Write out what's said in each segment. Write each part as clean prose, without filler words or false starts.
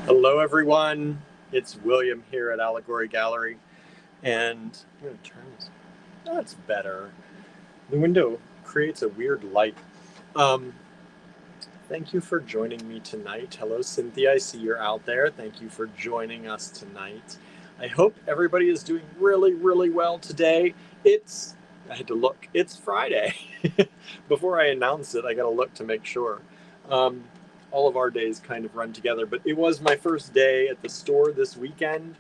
Hello, everyone. It's William here at Allegory Gallery, and I'm going to turn this. That's better. The window creates a weird light. Um, Thank you for joining me tonight. Hello, Cynthia. I see you're out there. Thank you for joining us tonight. I hope everybody is doing really, really well today. I had to look. It's Friday. Before I announce it, I got to look to make sure. Um, all of our days kind of run together, but it was my first day at the store this weekend,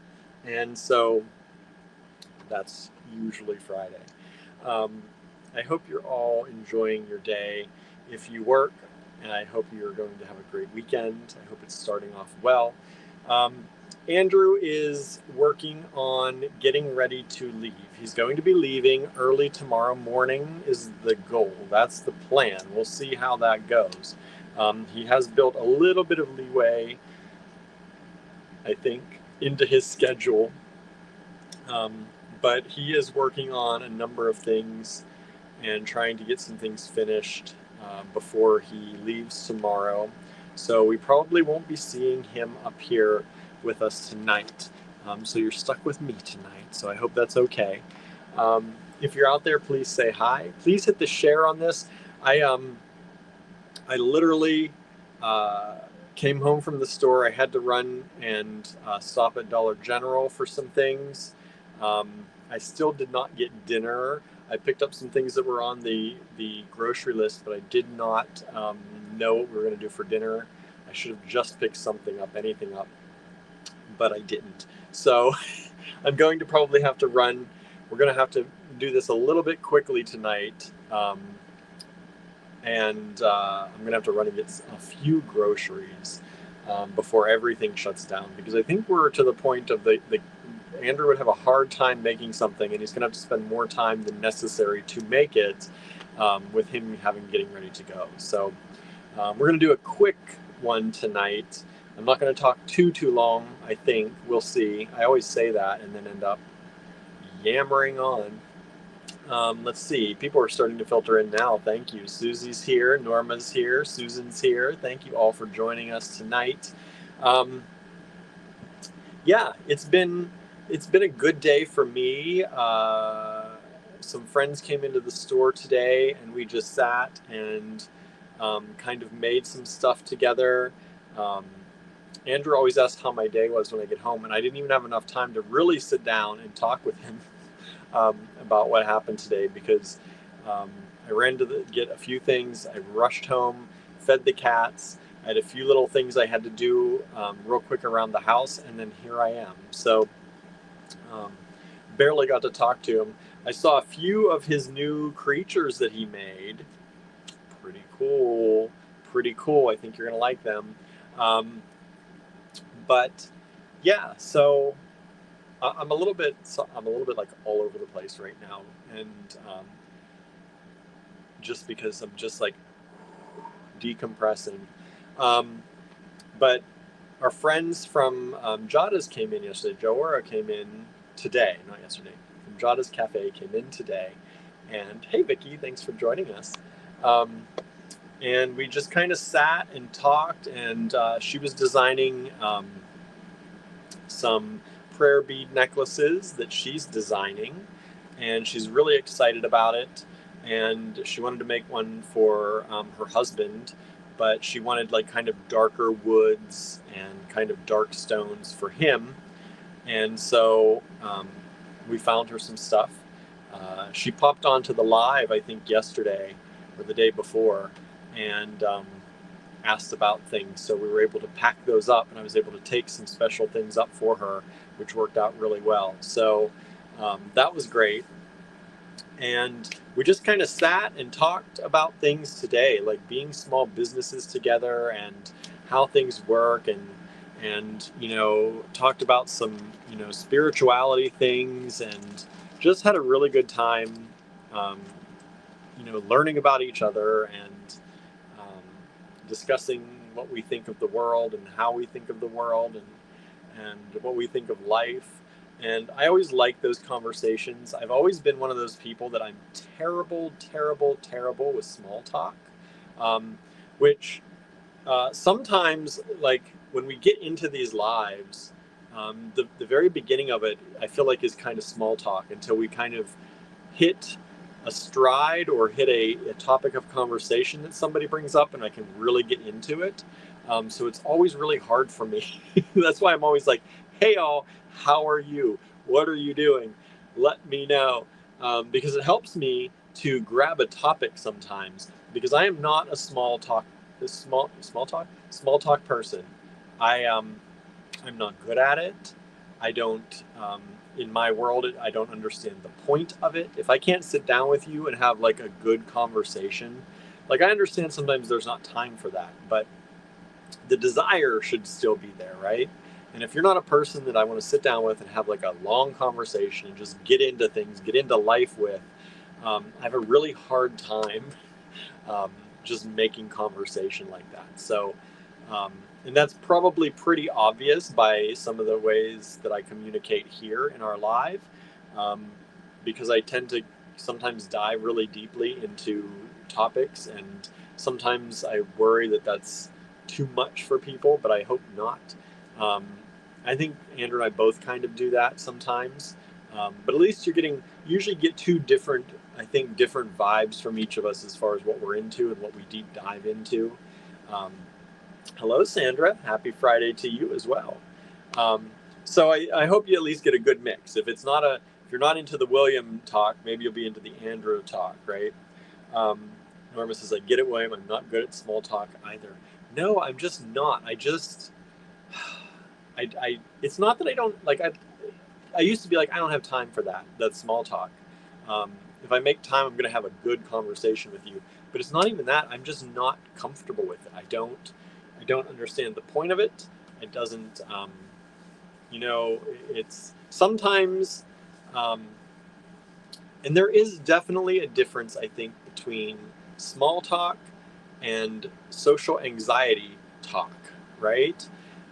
and so that's usually Friday. Um, I hope you're all enjoying your day. If you work, and I hope you're going to have a great weekend. I hope it's starting off well. Um, Andrew is working on getting ready to leave. He's going to be leaving early tomorrow morning, is the goal. That's the plan. We'll see how that goes. He has built a little bit of leeway, I think, into his schedule. Um, but he is working on a number of things and trying to get some things finished before he leaves tomorrow. So we probably won't be seeing him up here with us tonight. So you're stuck with me tonight. So I hope that's okay. If you're out there, please say hi. Please hit the share on this. I literally uh, came home from the store. I had to run and stop at Dollar General for some things. I still did not get dinner. I picked up some things that were on the grocery list, but I did not know what we were going to do for dinner. I should have just picked something up, anything up, but I didn't. So I'm going to probably have to run. We're going to have to do this a little bit quickly tonight. And I'm going to have to run and get a few groceries before everything shuts down, because I think we're to the point of the Andrew would have a hard time making something, and he's going to have to spend more time than necessary to make it with him getting ready to go. So we're going to do a quick one tonight. I'm not going to talk too long. I think we'll see. I always say that and then end up yammering on. Let's see. People are starting to filter in now. Thank you. Susie's here. Norma's here. Susan's here. Thank you all for joining us tonight. Um, yeah, it's been a good day for me. Some friends came into the store today, and we just sat and kind of made some stuff together. Um, Andrew always asks how my day was when I get home, and I didn't even have enough time to really sit down and talk with him about what happened today, because um, I ran to get a few things. I rushed home, fed the cats. I had a few little things I had to do real quick around the house, and then here I am. So um, barely got to talk to him. I saw a few of his new creatures that he made. Pretty cool. Pretty cool. I think you're going to like them. Um, but yeah, so I'm a little bit like all over the place right now, and just because I'm just like decompressing. Um, but our friends from Jada's came in yesterday. Joara came in today, not yesterday. From Jada's Cafe came in today, and hey, Vicky, thanks for joining us. Um, and we just kind of sat and talked, and she was designing some prayer bead necklaces that she's designing, and she's really excited about it. And she wanted to make one for her husband, but she wanted like kind of darker woods and kind of dark stones for him. And so we found her some stuff. She popped onto the live, I think, yesterday or the day before, and asked about things. So we were able to pack those up, and I was able to take some special things up for her, which worked out really well. So that was great. And we just kind of sat and talked about things today, like being small businesses together and how things work, and talked about some spirituality things, and just had a really good time um, learning about each other, and um, discussing what we think of the world and how we think of the world, and what we think of life. And I always like those conversations. I've always been one of those people that I'm terrible with small talk, which sometimes, like, when we get into these lives, the very beginning of it, I feel like, is kind of small talk until we kind of hit a stride or hit a topic of conversation that somebody brings up, and I can really get into it. So it's always really hard for me. That's why I'm always like, hey, all, how are you? What are you doing? Let me know. Because it helps me to grab a topic sometimes, because I am not a small talk person. I'm not good at it. I don't, in my world, I don't understand the point of it. If I can't sit down with you and have like a good conversation, like, I understand sometimes there's not time for that, but the desire should still be there, right? And if you're not a person that I want to sit down with and have like a long conversation and just get into things, get into life with, I have a really hard time um, just making conversation like that. So, and that's probably pretty obvious by some of the ways that I communicate here in our live, um, because I tend to sometimes dive really deeply into topics, and sometimes I worry that that's too much for people, but I hope not. Um, I think Andrew and I both kind of do that sometimes, but at least usually get two different, I think, different vibes from each of us as far as what we're into and what we deep dive into. Um, Hello, Sandra. Happy Friday to you as well. Um, so I hope you at least get a good mix. If you're not into the William talk, maybe you'll be into the Andrew talk, right? Um, Norma says, I get it, William. I'm not good at small talk either. No, I'm just not. It's not that I don't like. I used to be like, I don't have time for that small talk. Um, if I make time, I'm going to have a good conversation with you. But it's not even that. I'm just not comfortable with it. I don't understand the point of it. It doesn't, it's sometimes, um, and there is definitely a difference, I think, between small talk and social anxiety talk, right?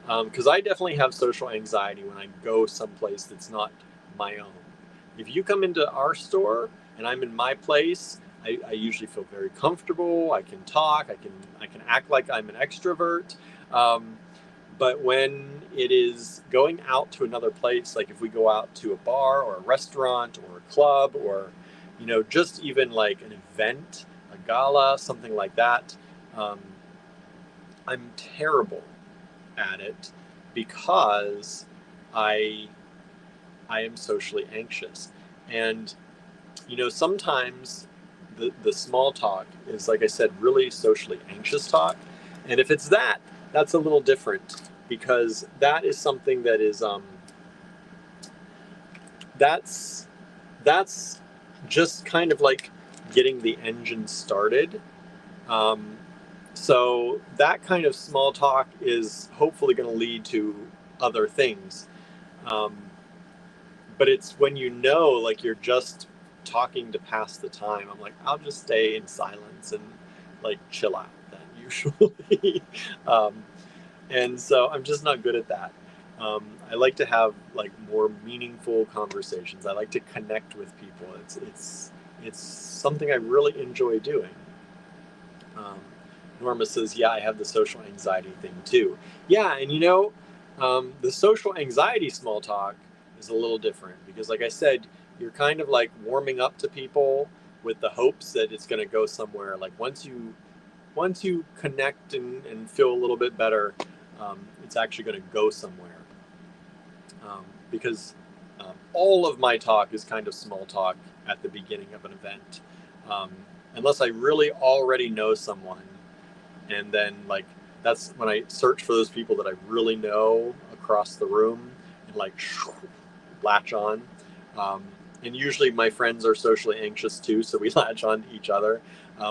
Because I definitely have social anxiety when I go someplace that's not my own. If you come into our store and I'm in my place, I usually feel very comfortable. I can talk. I can act like I'm an extrovert. Um, but when it is going out to another place, like if we go out to a bar or a restaurant or a club, or just even like an event, a gala, something like that, um, I'm terrible at it because I I am socially anxious. And sometimes the small talk is, like I said, really socially anxious talk. And if it's that, that's a little different, because that is something that is that's just kind of like getting the engine started. Um, so that kind of small talk is hopefully going to lead to other things. Um, but it's when like you're just talking to pass the time. I'm like, I'll just stay in silence and like chill out then usually. um, and so I'm just not good at that. I like to have like more meaningful conversations. I like to connect with people. It's something I really enjoy doing. Um, Norma says, yeah, I have the social anxiety thing too. Yeah, and the social anxiety small talk is a little different, because, like I said, you're kind of like warming up to people with the hopes that it's going to go somewhere. Like once you connect and feel a little bit better, it's actually going to go somewhere. Because all of my talk is kind of small talk at the beginning of an event, um, unless I really already know someone, and then like that's when I search for those people that I really know across the room and like latch on. Um, and usually my friends are socially anxious too, so we latch on to each other,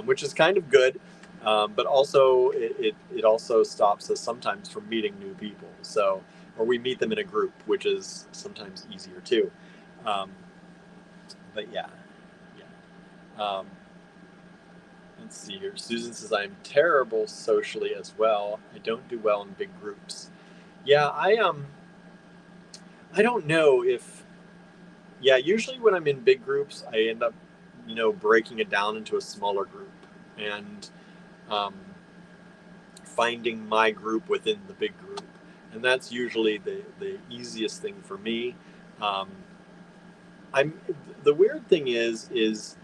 which is kind of good. But also it also stops us sometimes from meeting new people. So, or we meet them in a group, which is sometimes easier too. Um, but yeah. Let's see here. Susan says, I'm terrible socially as well. I don't do well in big groups. Yeah, I don't know if, yeah, usually when I'm in big groups, I end up, breaking it down into a smaller group, and um, finding my group within the big group. and that's usually the easiest thing for me. Um, the weird thing is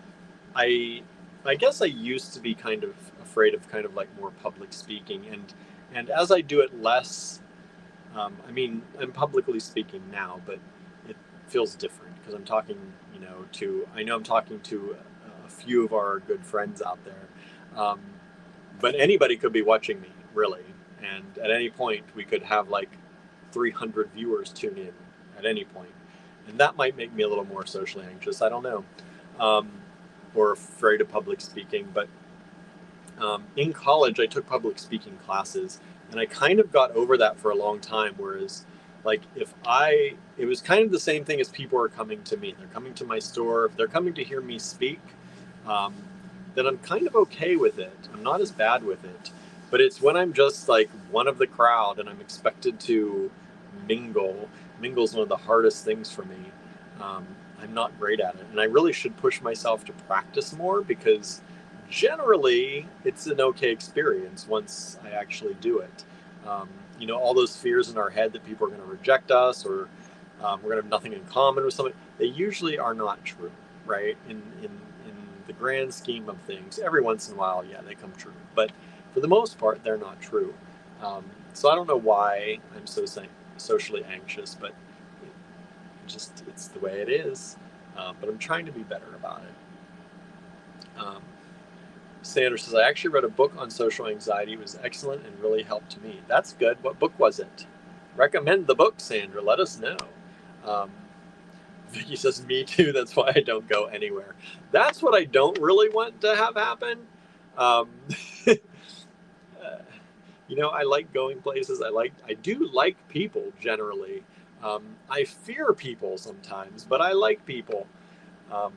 I I guess I used to be kind of afraid of kind of like more public speaking, and as I do it less, I mean, I'm publicly speaking now, but it feels different because I'm talking, I know I'm talking to a few of our good friends out there, um, but anybody could be watching me, really, and at any point we could have like 300 viewers tune in at any point, and that might make me a little more socially anxious. I don't know, um, or afraid of public speaking, but in college, I took public speaking classes, and I kind of got over that for a long time. Whereas, like, it was kind of the same thing as people are coming to me. They're coming to my store. If they're coming to hear me speak, um, then I'm kind of okay with it. I'm not as bad with it. But it's when I'm just like one of the crowd and I'm expected to mingle. Mingle's one of the hardest things for me. Um, I'm not great at it, and I really should push myself to practice more because generally it's an okay experience once I actually do it. Um, all those fears in our head that people are going to reject us or we're going to have nothing in common with somebody, they usually are not true, right? In the grand scheme of things, every once in a while, yeah, they come true. But for the most part, they're not true. Um, so I don't know why I'm so socially anxious, but it's the way it is. But I'm trying to be better about it. Sandra says, I actually read a book on social anxiety. It was excellent and really helped me. That's good. What book was it? Recommend the book, Sandra. Let us know. Um, Vicky says, me too. That's why I don't go anywhere. That's what I don't really want to have happen. Um, I like going places. I do like people generally. I fear people sometimes, but I like people. Um,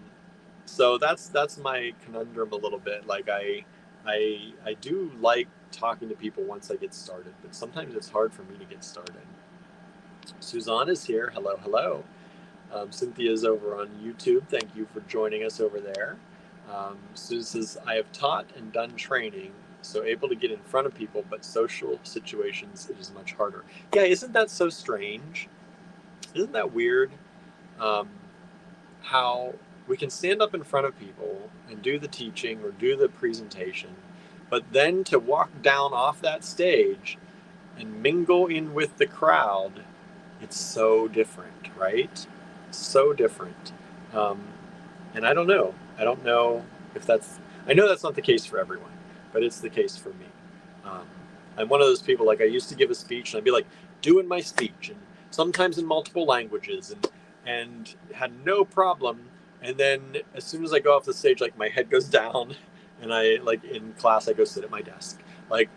so that's my conundrum a little bit. Like I do like talking to people once I get started, but sometimes it's hard for me to get started. Suzanne is here. Hello, hello. Cynthia's over on YouTube. Thank you for joining us over there. Susan says, I have taught and done training, so able to get in front of people, but social situations, it is much harder. Yeah, isn't that so strange? Isn't that weird? Um, how we can stand up in front of people and do the teaching or do the presentation, but then to walk down off that stage and mingle in with the crowd, it's so different, right? So different. Um, and I don't know. I don't know if I know that's not the case for everyone, but it's the case for me. Um, I'm one of those people, like I used to give a speech and I'd be like doing my speech and sometimes in multiple languages and had no problem. And then as soon as I go off the stage, like my head goes down and I like in class, I go sit at my desk. Like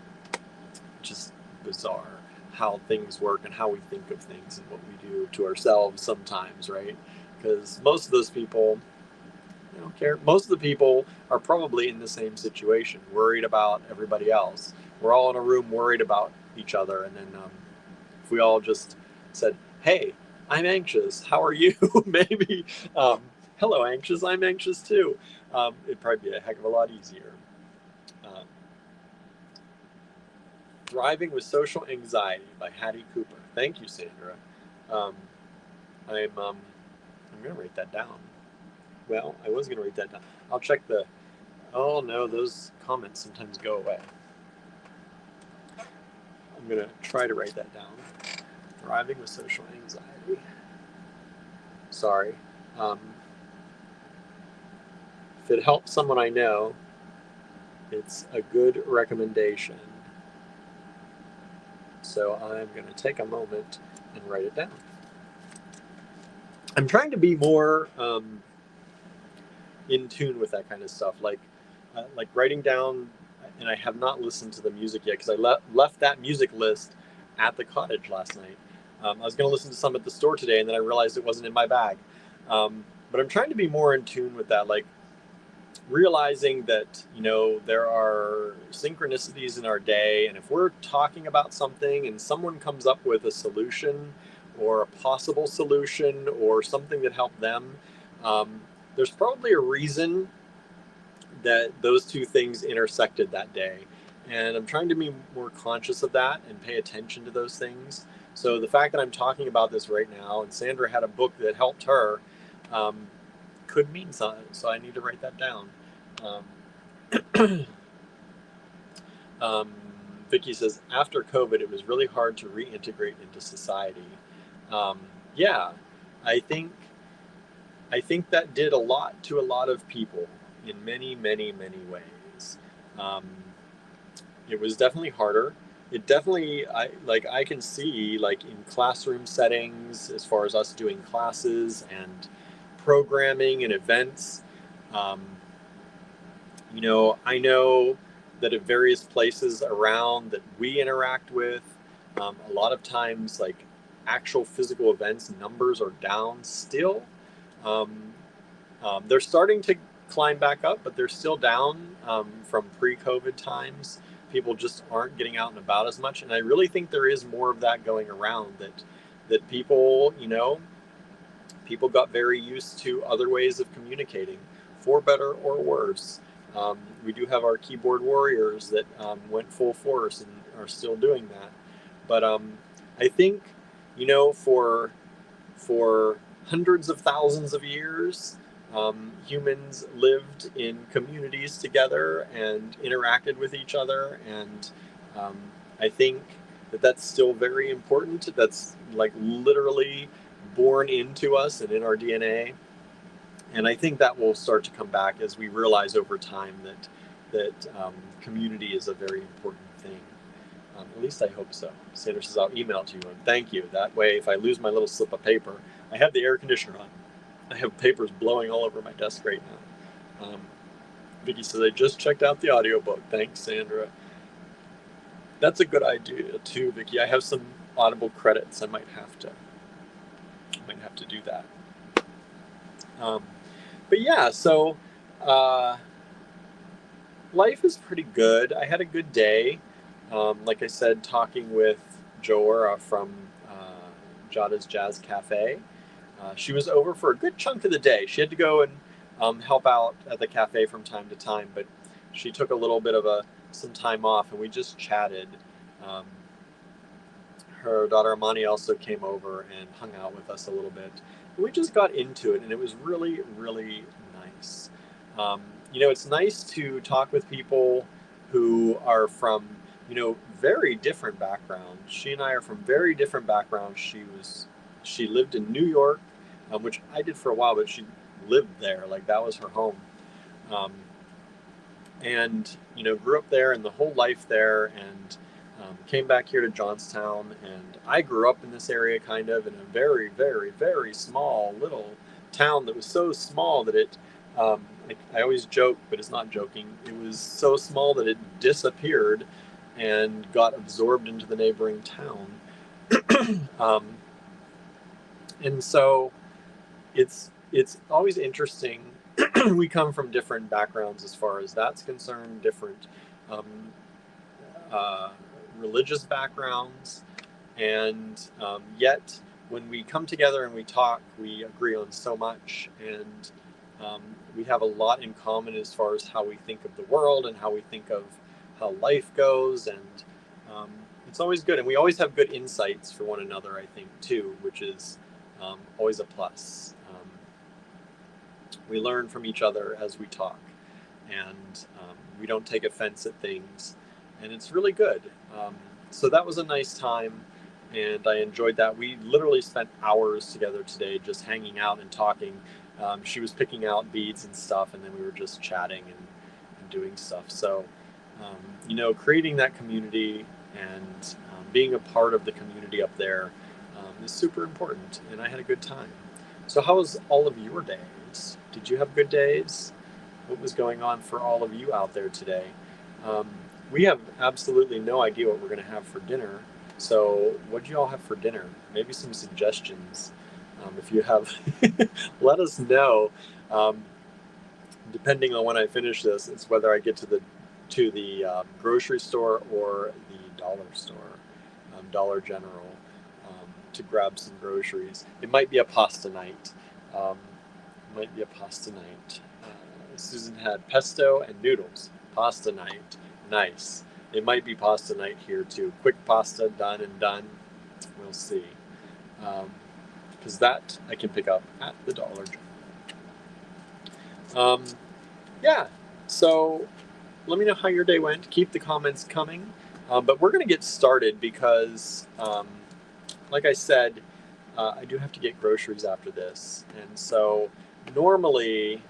just bizarre how things work and how we think of things and what we do to ourselves sometimes, right? Because most of those people, they don't care. Most of the people are probably in the same situation, worried about everybody else. We're all in a room worried about each other. And then if we all just said, hey, I'm anxious, how are you? Maybe, hello, anxious, I'm anxious too. It'd probably be a heck of a lot easier. Thriving with Social Anxiety by Hattie Cooper. Thank you, Sandra. I'm going to write that down. Well, I was going to write that down. I'll check the... Oh, no, those comments sometimes go away. I'm going to try to write that down. Thriving with Social Anxiety. Sorry. If it helps someone I know, it's a good recommendation. So I'm going to take a moment and write it down. I'm trying to be more in tune with that kind of stuff, like writing down. And I have not listened to the music yet because I left that music list at the cottage last night. I was going to listen to some at the store today, and then I realized it wasn't in my bag. But I'm trying to be more in tune with that, like realizing that, there are synchronicities in our day. And if we're talking about something and someone comes up with a solution or a possible solution or something that helped them, there's probably a reason that those two things intersected that day. And I'm trying to be more conscious of that and pay attention to those things So the fact that I'm talking about this right now, and Sandra had a book that helped her, um, could mean something. So I need to write that down. Um, um, Vicky says, after COVID, it was really hard to reintegrate into society. Um, yeah, I think I think that did a lot to a lot of people in many, many, many ways. Um, it was definitely harder. It definitely, I can see like in classroom settings, as far as us doing classes and programming and events. Um, I know that at various places around that we interact with, a lot of times like actual physical events numbers are down still. Um, they're starting to climb back up, but they're still down from pre-COVID times. People just aren't getting out and about as much, and I really think there is more of that going around. That people, people got very used to other ways of communicating, for better or worse. We do have our keyboard warriors that went full force and are still doing that, but I think, for hundreds of thousands of years, humans lived in communities together and interacted with each other. And um, I think that that's still very important. That's like literally born into us and in our DNA. And I think that will start to come back as we realize over time that community is a very important thing. At least I hope so. Sandra says, I'll email it to you. And thank you. That way, if I lose my little slip of paper, I have the air conditioner on. I have papers blowing all over my desk right now. Vicky says, I just checked out the audiobook. Thanks, Sandra. That's a good idea too, Vicky. I have some Audible credits. I might have to do that. But yeah, so life is pretty good. I had a good day. Like I said, talking with Joara from Jada's Jazz Cafe. She was over for a good chunk of the day. She had to go and help out at the cafe from time to time, but she took a little bit of some time off, and we just chatted. Um, Her daughter Amani also came over and hung out with us a little bit. We just got into it, and it was really, really nice. Um, it's nice to talk with people who are from, very different backgrounds. She and I are from very different backgrounds. She lived in New York, which I did for a while, but she lived there, like that was her home. Um, and grew up there and the whole life there, and came back here to Johnstown. And I grew up in this area kind of in a very, very, very small little town that was so small that it, I always joke, but it's not joking, it was so small that it disappeared and got absorbed into the neighboring town. um, and so it's always interesting. We come from different backgrounds as far as that's concerned, different um, uh, religious backgrounds, and yet when we come together and we talk, we agree on so much, and we have a lot in common as far as how we think of the world and how we think of how life goes, and um, it's always good, and we always have good insights for one another, I think, too, which is always a plus. We learn from each other as we talk, and we don't take offense at things, and it's really good. So that was a nice time, and I enjoyed that. We literally spent hours together today just hanging out and talking. She was picking out beads and stuff, and then we were just chatting and doing stuff. So, creating that community and being a part of the community up there is super important, and I had a good time. So how was all of your days? Did you have good days? What was going on for all of you out there today? We have absolutely no idea what we're going to have for dinner. So what do you all have for dinner? Maybe some suggestions. If you have, let us know. Depending on when I finish this, it's whether I get to the grocery store or the dollar store, Dollar General, to grab some groceries. It might be a pasta night. Susan had pesto and noodles. Pasta night. Nice. It might be pasta night here too. Quick pasta, done and done. We'll see. Because that I can pick up at the Dollar General. Yeah, so let me know how your day went. Keep the comments coming. But we're going to get started because, like I said, I do have to get groceries after this. And so normally,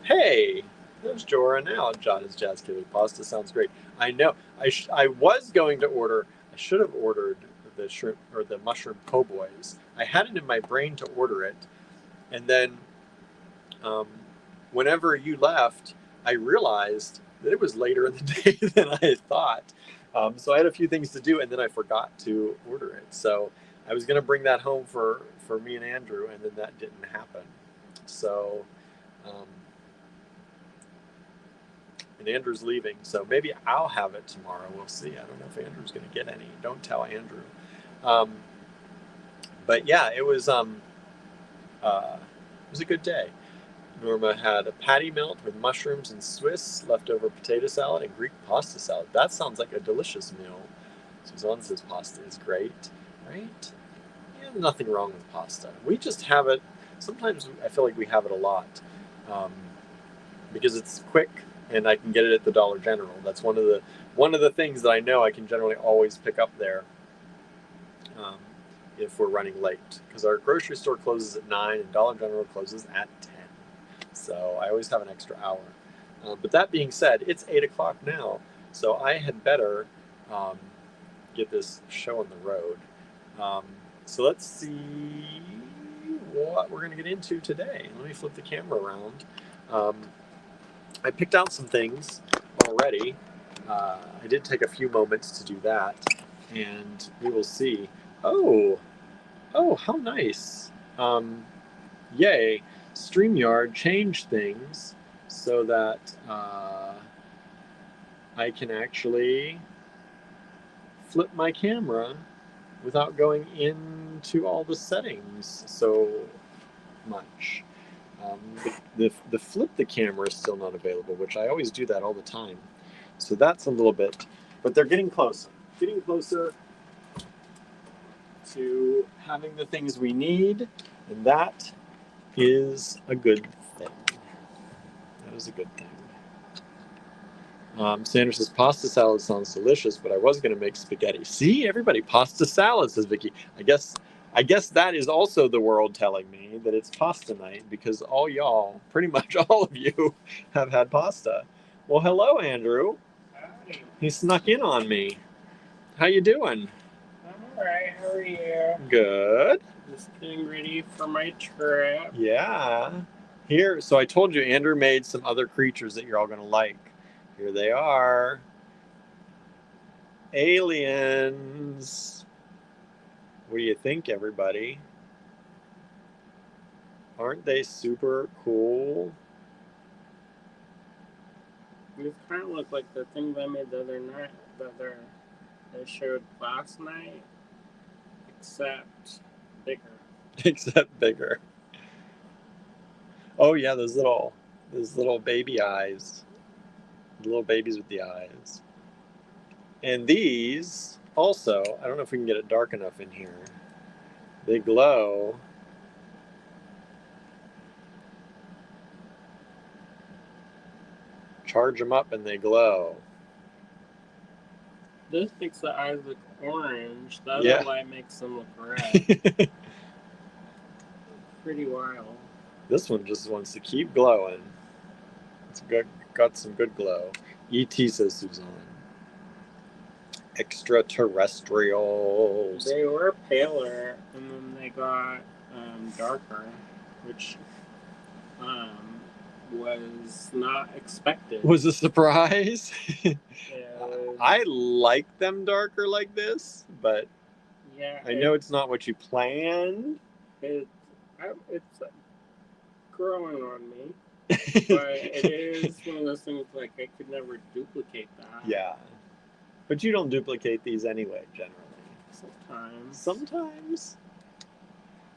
hey, there's Jorah now. John is Jazz Killer. Pasta sounds great. I know. I was going to order, I should have ordered the shrimp or the mushroom po' boys. I had it in my brain to order it. And then whenever you left, I realized that it was later in the day than I had thought. So I had a few things to do, and then I forgot to order it. So I was going to bring that home for me and Andrew, and then that didn't happen. So, and Andrew's leaving, so maybe I'll have it tomorrow. We'll see. I don't know if Andrew's going to get any. Don't tell Andrew. But yeah, it was a good day. Norma had a patty melt with mushrooms and Swiss, leftover potato salad, and Greek pasta salad. That sounds like a delicious meal. Suzanne says pasta is great, right? Yeah, nothing wrong with pasta. We just have it. Sometimes I feel like we have it a lot because it's quick and I can get it at the Dollar General. That's one of the things that I know I can generally always pick up there if we're running late, because our grocery store closes at 9 and Dollar General closes at 10. So I always have an extra hour. But that being said, it's 8 o'clock now, so I had better get this show on the road. So let's see what we're going to get into today. Let me flip the camera around. I picked out some things already. I did take a few moments to do that, and we will see. Oh, how nice. Yay. StreamYard changed things so that I can actually flip my camera without going into all the settings so much. The flip the camera is still not available, which I always do that all the time. So that's a little bit, but they're getting closer to having the things we need, and that is a good thing. That is a good thing. Sandra says pasta salad sounds delicious, but I was going to make spaghetti. See, everybody, pasta salad, says Vicky. I guess that is also the world telling me that it's pasta night, because all y'all, pretty much all of you, have had pasta. Well, hello, Andrew. Hi. He snuck in on me. How you doing? I'm alright, how are you? Good. Just getting ready for my trip. Yeah. Here, so I told you Andrew made some other creatures that you're all going to like. Here they are. Aliens. What do you think, everybody? Aren't they super cool? These kind of look like the things I made the other night, I showed last night, except bigger. Except bigger. Oh yeah, those little baby eyes. The little babies with the eyes. And these also, I don't know if we can get it dark enough in here. They glow. Charge them up and they glow. This makes the eyes look orange, the Yeah. other light makes them look red. Pretty wild. This one just wants to keep glowing. It's got some good glow. E.T. says Suzanne. Extraterrestrials. They were paler, and then they got darker, which was not expected. Was a surprise. Yeah, I like them darker like this, but yeah, I know it's not what you planned. It's growing on me, but it is one of those things like I could never duplicate that. Yeah, but you don't duplicate these anyway, generally. Sometimes.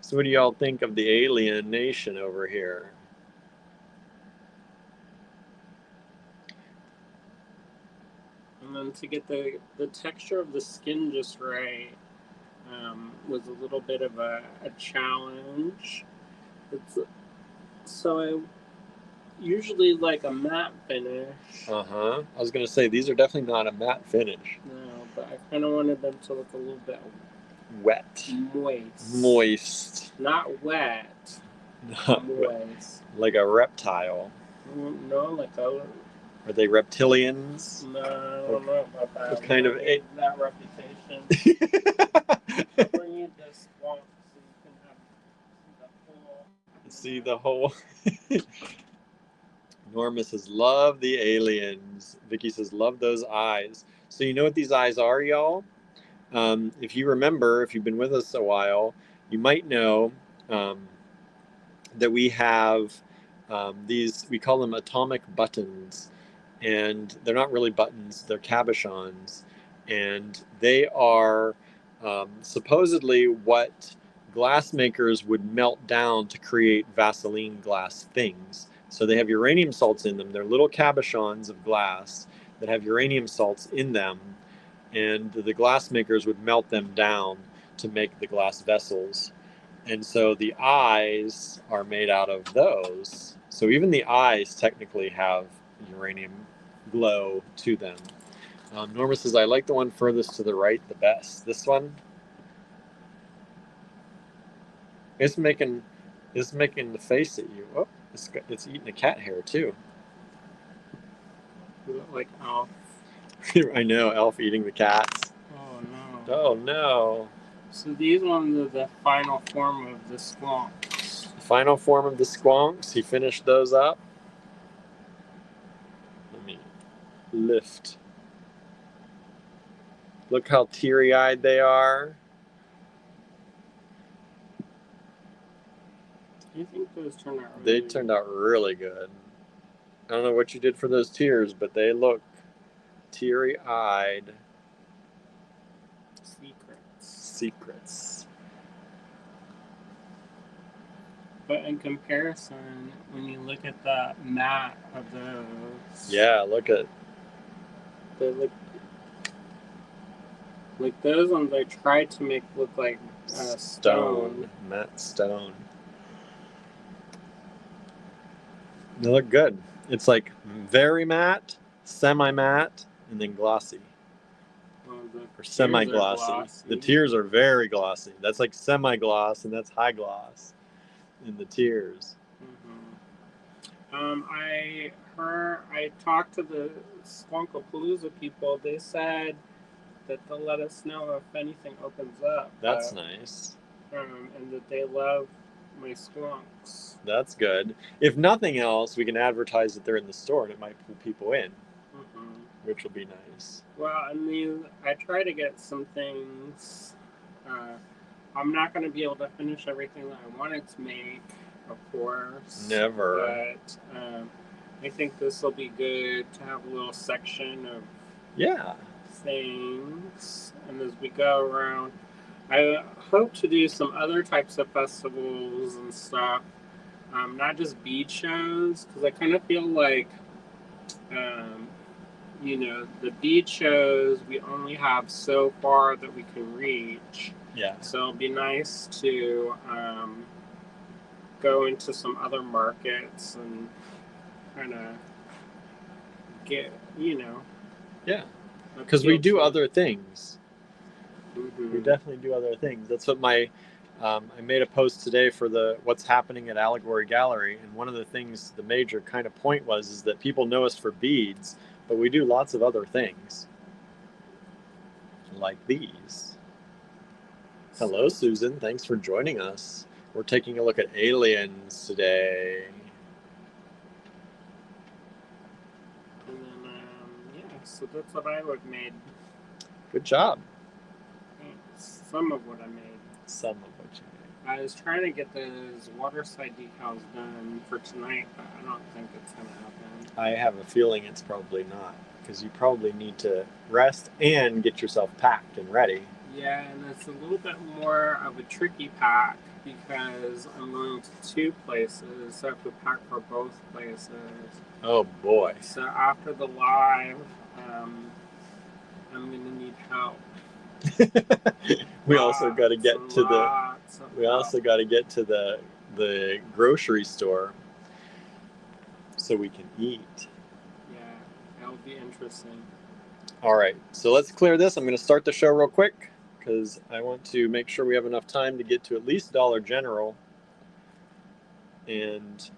So what do y'all think of the alien nation over here? And then to get the texture of the skin just right, was a little bit of a challenge. So I usually like a matte finish. I was gonna say these are definitely not a matte finish. No, but I kind of wanted them to look a little bit Wet. moist. Moist. Not wet. Not wet. Moist. Like a reptile. No, like a. Are they reptilians? No, I don't know about that. What kind of that reputation? I'll bring you this swamp so you can have see the whole. Norma says, love the aliens. Vicky says, love those eyes. So you know what these eyes are, y'all? If you remember, if you've been with us a while, you might know that we have these, we call them atomic buttons. And they're not really buttons, they're cabochons. And they are supposedly what glass makers would melt down to create Vaseline glass things. So they have uranium salts in them. They're little cabochons of glass that have uranium salts in them. And the glass makers would melt them down to make the glass vessels. And so the eyes are made out of those. So even the eyes technically have uranium glow to them. Norma says, I like the one furthest to the right the best. This one? It's making the face at you. Oh, it's eating a cat hair too. You look like Alf. I know, Elf eating the cats. Oh no. Oh no. So these ones are the final form of the squonks. The final form of the squonks. He finished those up. Let me lift. Look how teary-eyed they are. I think those turned out They turned out really good. I don't know what you did for those tears, but they look teary-eyed. Secrets. But in comparison, when you look at the matte of those, Yeah, look at. they look like those ones I tried to make look like stone. Matte stone. They look good. It's like very matte, semi-matte, and then glossy. Or semi-glossy. The tears are very glossy. That's like semi-gloss, and that's high gloss in the tears. I talked to the Squonkapalooza people. They said that they'll let us know if anything opens up. That's nice. And that they love my squonks. That's good. If nothing else, we can advertise that they're in the store, and it might pull people in, which will be nice. Well, I mean, I try to get some things. I'm not going to be able to finish everything that I wanted to make, of course. Never. But I think this will be good to have a little section of things. And as we go around, I hope to do some other types of festivals and stuff. Not just bead shows, because I kind of feel like, the bead shows, we only have so far that we can reach. Yeah. So it'll be nice to go into some other markets and kind of get, Yeah. Because we do other things. Mm-hmm. We definitely do other things. That's what I made a post today for the what's happening at Allegory Gallery, and one of the things, the major kind of point is that people know us for beads, but we do lots of other things, like these. Hello, Susan. Thanks for joining us. We're taking a look at aliens today. And then, so that's what I would made. Good job. Some of what I made. Some of what you made. I was trying to get those waterside decals done for tonight, but I don't think it's going to happen. I have a feeling it's probably not, because you probably need to rest and get yourself packed and ready. Yeah, and it's a little bit more of a tricky pack because I'm going to 2 places, so I have to pack for both places. Oh boy. So after the live, I'm going to need help. We also got to get Lots to and the. lots of We also got to get to the grocery store so we can eat. Yeah, that would be interesting. All right, so let's clear this. I'm going to start the show real quick because I want to make sure we have enough time to get to at least Dollar General. And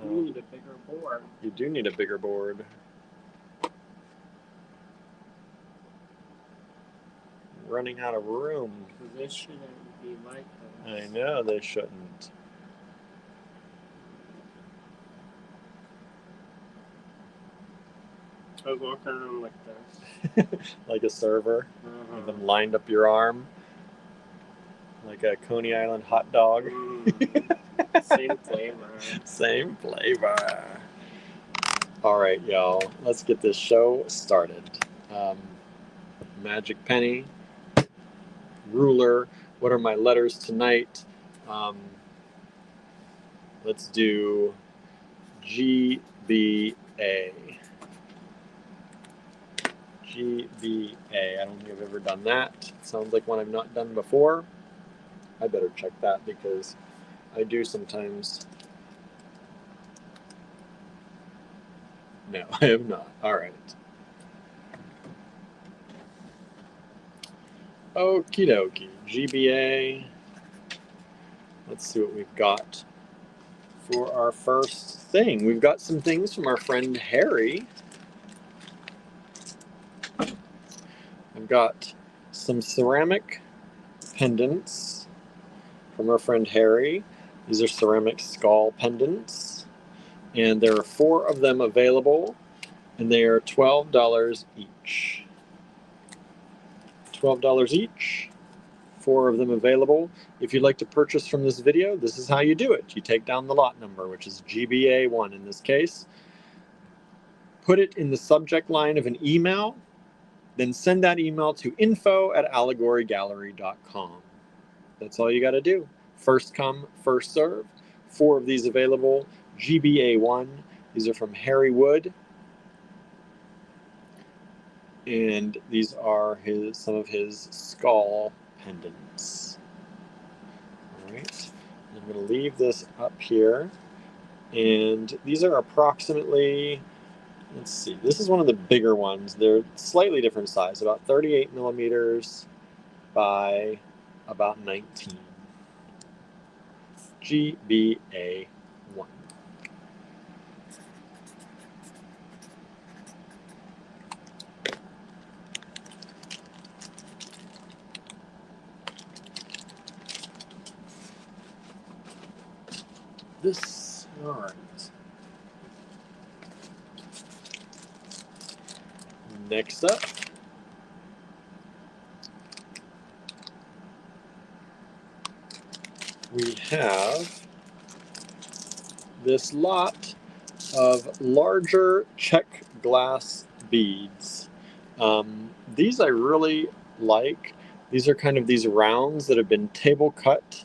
You need a bigger board. you do need a bigger board. Running out of room. This shouldn't be like this. I know they shouldn't. I was walking around like this. Like a server. Uh-huh. Even lined up your arm. Like a Coney Island hot dog. Same flavor. Same flavor. All right, y'all. Let's get this show started. Magic penny. Ruler. What are my letters tonight? Let's do GBA. GBA. I don't think I've ever done that. Sounds like one I've not done before. I better check that because I do sometimes. No, I have not. All right. Okie dokie. GBA. Let's see what we've got for our first thing. We've got some things from our friend Harry. I've got some ceramic pendants from our friend Harry. These are ceramic skull pendants, and there are 4 of them available, and they are $12 each. $12 each, 4 of them available. If you'd like to purchase from this video, this is how you do it. You take down the lot number, which is GBA1 in this case, put it in the subject line of an email, then send that email to info@allegorygallery.com. That's all you got to do. First come, first serve. 4 of these available. GBA1. These are from Harry Wood. And these are some of his skull pendants. All right. I'm going to leave this up here. And these are approximately, let's see, this is one of the bigger ones. They're slightly different size, about 38 millimeters by about 19. GBA1. This, all right. Next up, we have this lot of larger check glass beads. These I really like. These are kind of these rounds that have been table cut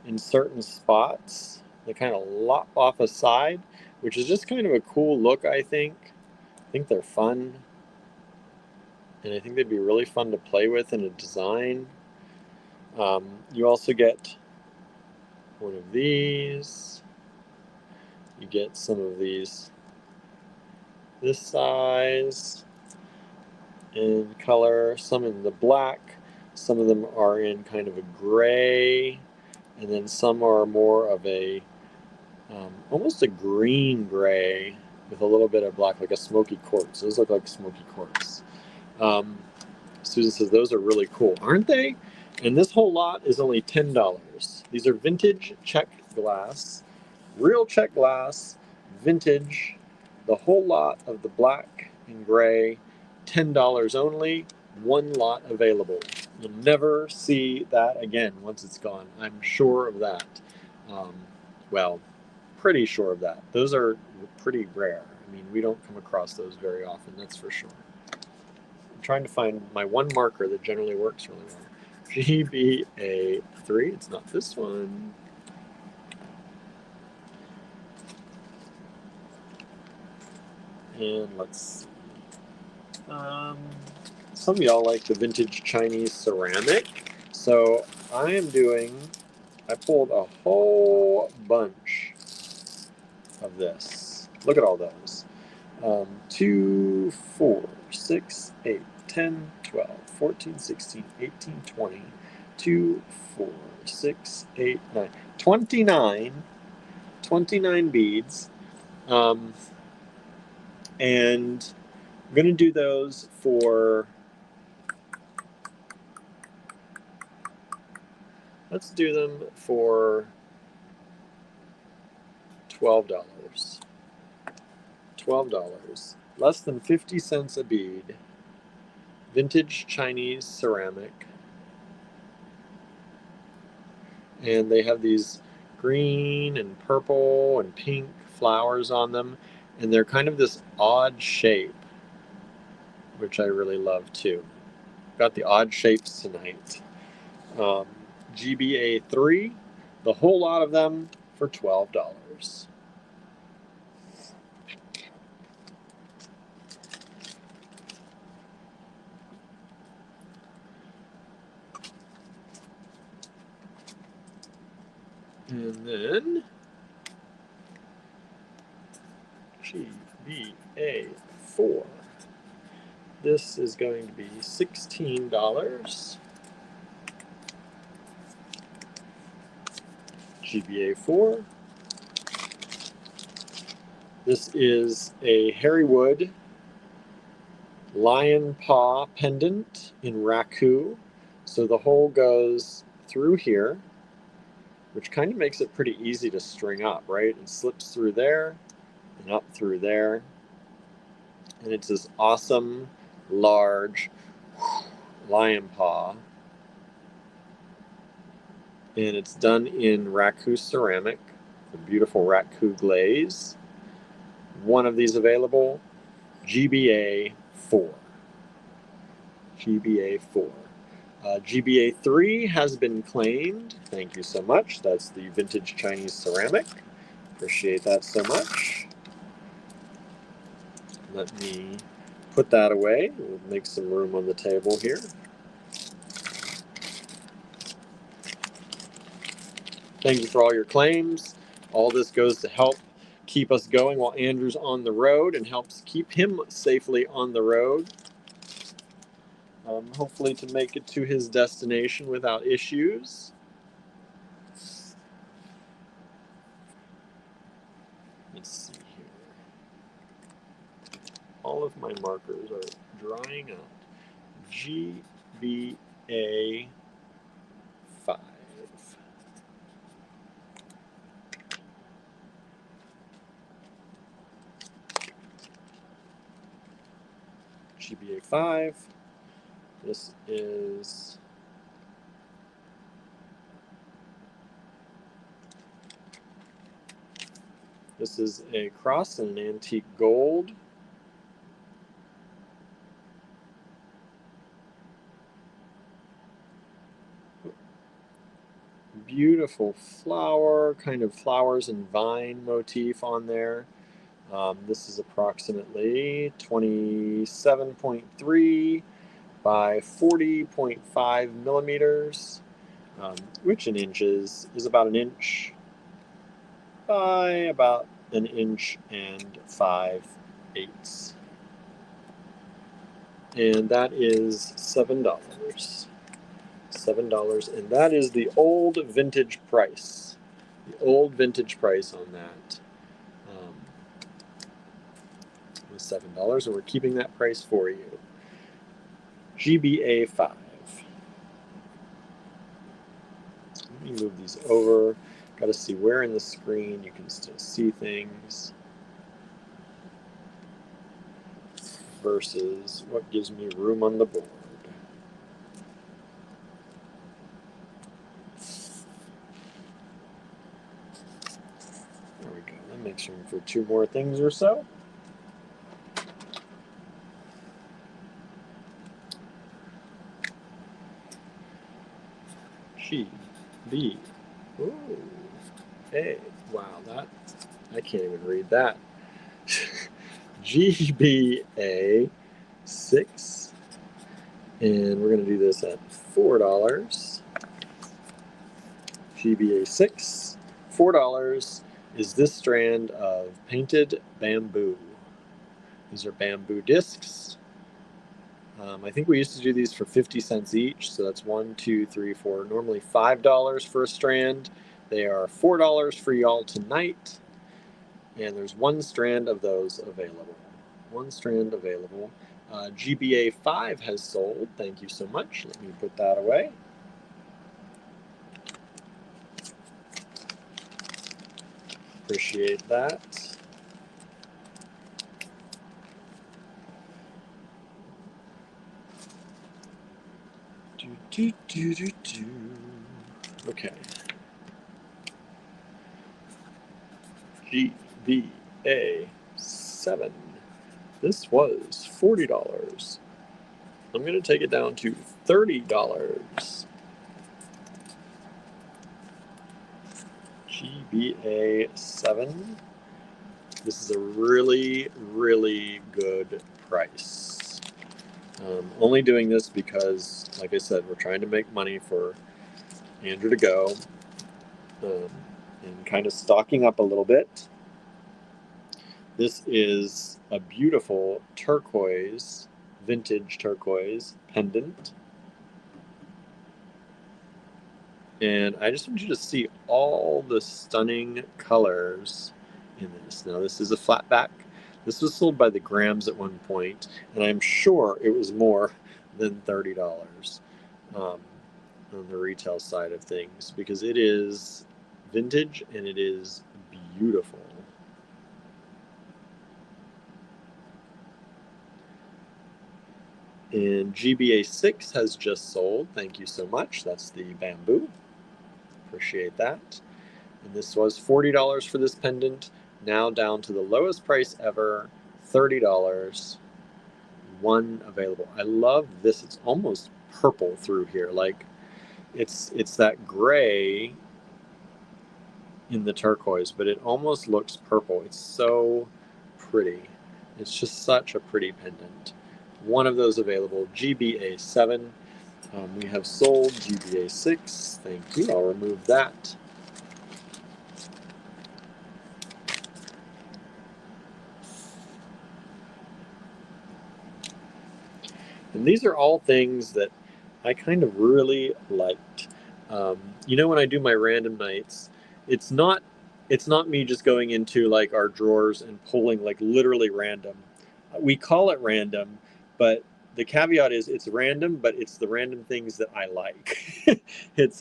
in certain spots. They kind of lop off a side, which is just kind of a cool look, I think. I think they're fun. And I think they'd be really fun to play with in a design. You also get one of these. You get some of these this size in color, some in the black, some of them are in kind of a gray, and then some are more of a almost a green gray with a little bit of black, like a smoky quartz. Those look like smoky quartz. Susan says those are really cool, aren't they? And this whole lot is only $10. These are vintage check glass, real check glass, vintage, the whole lot of the black and gray, $10 only, 1 lot available. You'll never see that again once it's gone. I'm sure of that. Well, pretty sure of that. Those are pretty rare. I mean, we don't come across those very often, that's for sure. I'm trying to find my one marker that generally works really well. GBA3, it's not this one. And let's see. Some of y'all like the vintage Chinese ceramic. So I pulled a whole bunch of this. Look at all those. 2, 4, 6, 8, 10, 12, 14, 16, 18, 20, 2, 4, 6, 8, 9, 29 beads. And I'm going to do those for, let's do them for $12. $12. Less than 50 cents a bead. Vintage Chinese ceramic. And they have these green and purple and pink flowers on them. And they're kind of this odd shape, which I really love too. Got the odd shapes tonight. GBA 3, the whole lot of them for $12. And then GBA 4. This is going to be $16. GBA 4. This is a Harrywood lion paw pendant in raku. So the hole goes through here, which kind of makes it pretty easy to string up, right? It slips through there and up through there. And it's this awesome, large lion paw. And it's done in raku ceramic, a beautiful raku glaze. One of these available, GBA 4. GBA 4. GBA 3 has been claimed. Thank you so much. That's the vintage Chinese ceramic. Appreciate that so much. Let me put that away. We'll make some room on the table here. Thank you for all your claims. All this goes to help keep us going while Andrew's on the road and helps keep him safely on the road. Hopefully to make it to his destination without issues. Let's see here. All of my markers are drying out. GBA 5. GBA 5. This is a cross and an antique gold. Beautiful flower, kind of flowers and vine motif on there. This is approximately 27.3 by 40.5 millimeters, which in inches is about an inch by about an inch and 5/8. And that is $7. $7, and that is the old vintage price. The old vintage price on that was $7, and we're keeping that price for you. GBA 5. Let me move these over. Got to see where in the screen you can still see things versus what gives me room on the board. There we go. That makes room for 2 more things or so. GBA. Ooh. Hey, wow, that I can't even read that. GBA 6. And we're going to do this at $4. GBA 6. $4 is this strand of painted bamboo. These are bamboo discs. I think we used to do these for 50 cents each, so that's 1, 2, 3, 4. Normally $5 for a strand. They are $4 for y'all tonight, and there's one strand of those available. One strand available. GBA 5 has sold. Thank you so much. Let me put that away. Appreciate that. Okay. GBA 7. This was $40. I'm going to take it down to $30. GBA 7. This is a really, really good price. Only doing this because, like I said, we're trying to make money for Andrew to go, and kind of stocking up a little bit. This is a beautiful turquoise, vintage turquoise pendant. And I just want you to see all the stunning colors in this. Now, this is a flat back. This was sold by the grams at one point, and I'm sure it was more than $30 on the retail side of things, because it is vintage and it is beautiful. And GBA 6 has just sold. Thank you so much. That's the bamboo. Appreciate that. And this was $40 for this pendant. Now down to the lowest price ever, $30. One available. I love this. It's almost purple through here. Like it's that gray in the turquoise, but it almost looks purple. It's so pretty. It's just such a pretty pendant. One of those available. GBA 7. We have sold GBA 6. Thank you. I'll remove that. And these are all things that I kind of really liked. When I do my random nights, it's not me just going into like our drawers and pulling like literally random. We call it random, but the caveat is it's random, but it's the random things that I like. It's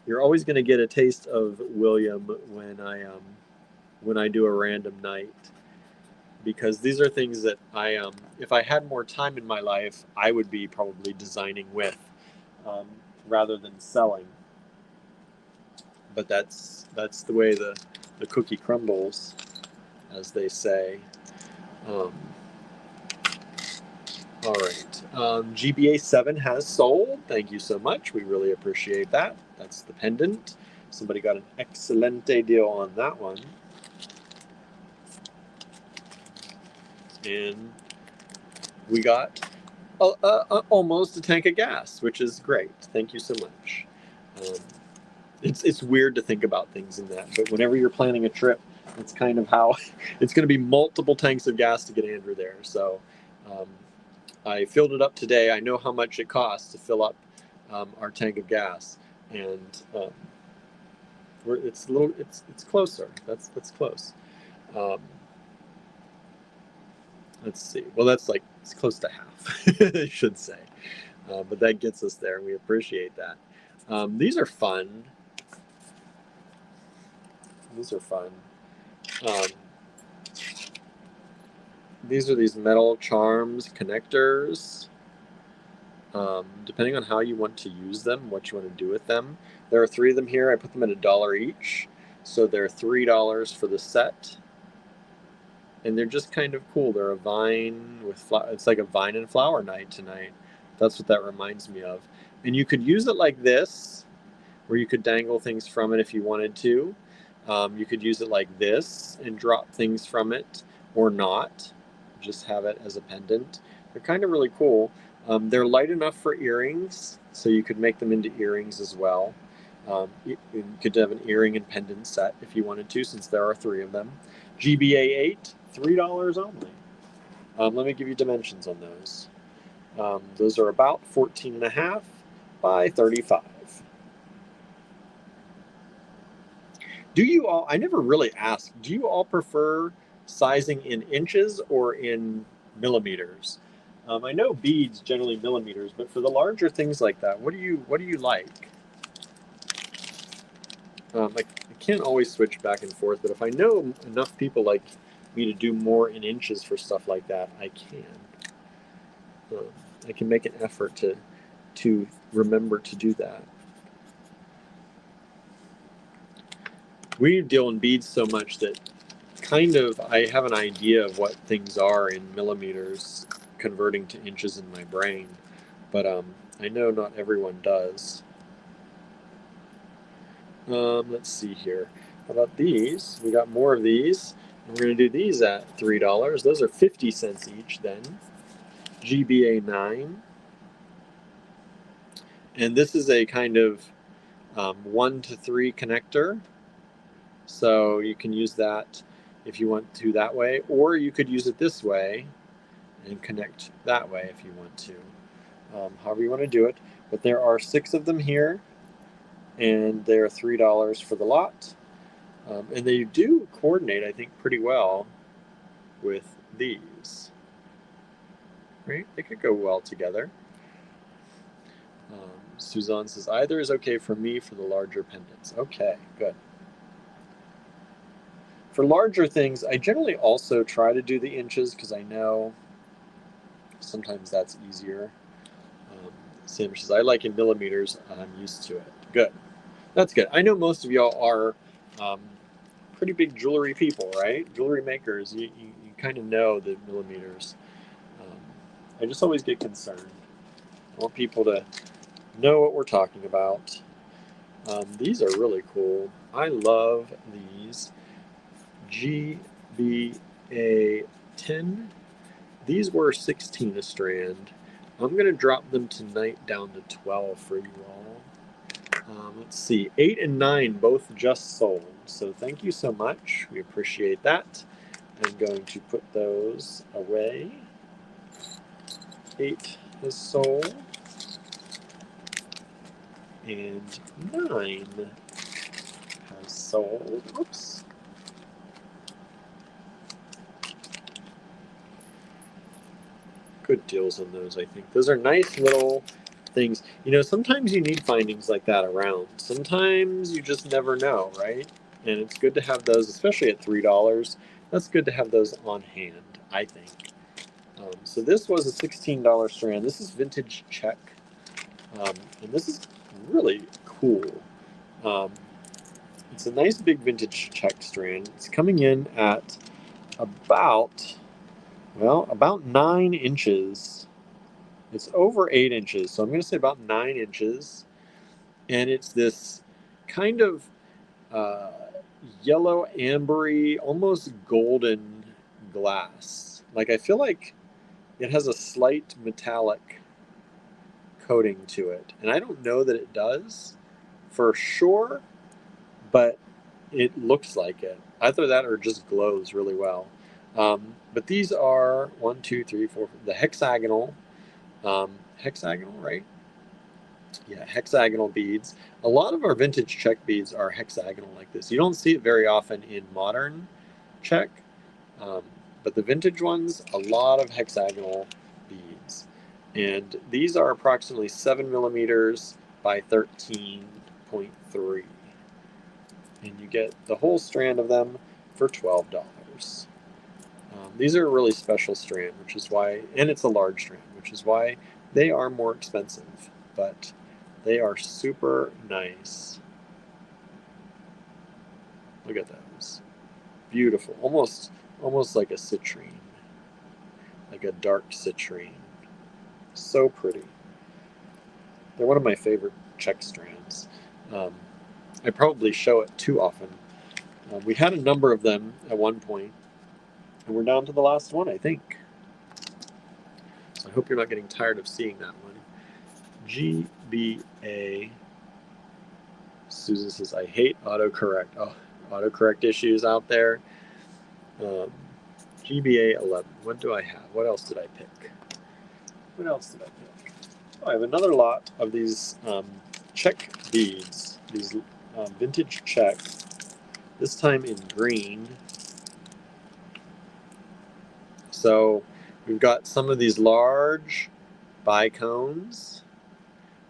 you're always going to get a taste of William when I do a random night, because these are things that if I had more time in my life, I would be probably designing with, rather than selling. But that's the way the cookie crumbles, as they say. All right. GBA 7 has sold. Thank you so much. We really appreciate that. That's the pendant. Somebody got an excelente deal on that one. And we got almost a tank of gas, which is great. Thank you so much. It's weird to think about things in that, but whenever you're planning a trip, that's kind of how it's going to be multiple tanks of gas to get Andrew there. So I filled it up today. I know how much it costs to fill up our tank of gas, and it's closer. That's close. Let's see. Well, it's close to half, I should say. But that gets us there, and we appreciate that. These are fun. These are fun. These are these metal charms connectors. Depending on how you want to use them, what you want to do with them. There are 3 of them here. I put them at $1 each. So they're $3 for the set. And they're just kind of cool. They're a vine with it's like a vine and flower night tonight. That's what that reminds me of. And you could use it like this, where you could dangle things from it if you wanted to. You could use it like this and drop things from it, or not. Just have it as a pendant. They're kind of really cool. They're light enough for earrings, so you could make them into earrings as well. You could have an earring and pendant set if you wanted to, since there are 3 of them. GBA 8, $3 only. Let me give you dimensions on those. Those are about 14.5 by 35. Do you all, I never really asked, do you all prefer sizing in inches or in millimeters? I know beads generally millimeters, but for the larger things like that, what do you like? I can't always switch back and forth, but if I know enough people like me to do more in inches for stuff like that, I can. I can make an effort to remember to do that. We deal in beads so much that kind of I have an idea of what things are in millimeters converting to inches in my brain, but I know not everyone does. Let's see here. How about these? We got more of these. We're going to do these at $3. Those are 50 cents each then. GBA 9. And this is a kind of 1 to 3 connector. So you can use that if you want to that way, or you could use it this way and connect that way if you want to. However you want to do it. But there are 6 of them here, and they're $3 for the lot. And they do coordinate, I think, pretty well with these. Right? They could go well together. Suzanne says, either is okay for me for the larger pendants. Okay, good. For larger things, I generally also try to do the inches because I know sometimes that's easier. Sam says, I like in millimeters. I'm used to it. Good. That's good. I know most of y'all are pretty big jewelry people, right? Jewelry makers. You kind of know the millimeters. I just always get concerned. I want people to know what we're talking about. These are really cool. I love these. GBA 10. These were 16 a strand. I'm going to drop them tonight down to 12 for you all. Let's see. 8 and 9 both just sold. So thank you so much. We appreciate that. I'm going to put those away. 8 is sold. And 9 has sold. Oops. Good deals on those, I think. Those are nice little things. You know, sometimes you need findings like that around. Sometimes you just never know, right? And it's good to have those, especially at $3. That's good to have those on hand, I think. So this was a $16 strand. This is vintage check. And this is really cool. It's a nice big vintage check strand. It's coming in at about 9 inches. It's over 8 inches, so I'm going to say about 9 inches. And it's this kind of yellow, ambery, almost golden glass. Like, I feel like it has a slight metallic coating to it. And I don't know that it does for sure, but it looks like it. Either that or it just glows really well. But these are 1, 2, 3, 4, the hexagonal, hexagonal, right? Yeah, hexagonal beads. A lot of our vintage check beads are hexagonal like this. You don't see it very often in modern check, but the vintage ones, a lot of hexagonal beads. And these are approximately 7 millimeters by 13.3. And you get the whole strand of them for $12. These are a really special strand, which is why, and it's a large strand, which is why they are more expensive, but they are super nice. Look at those. Beautiful. Almost like a citrine. Like a dark citrine. So pretty. They're one of my favorite check strands. I probably show it too often. We had a number of them at one point, and we're down to the last one, I think. So I hope you're not getting tired of seeing that one. GBA. Susan says, I hate autocorrect. Oh, autocorrect issues out there. GBA 11. What do I have? What else did I pick? What else did I pick? Oh, I have another lot of these check beads, these vintage check, this time in green. So we've got some of these large bicones,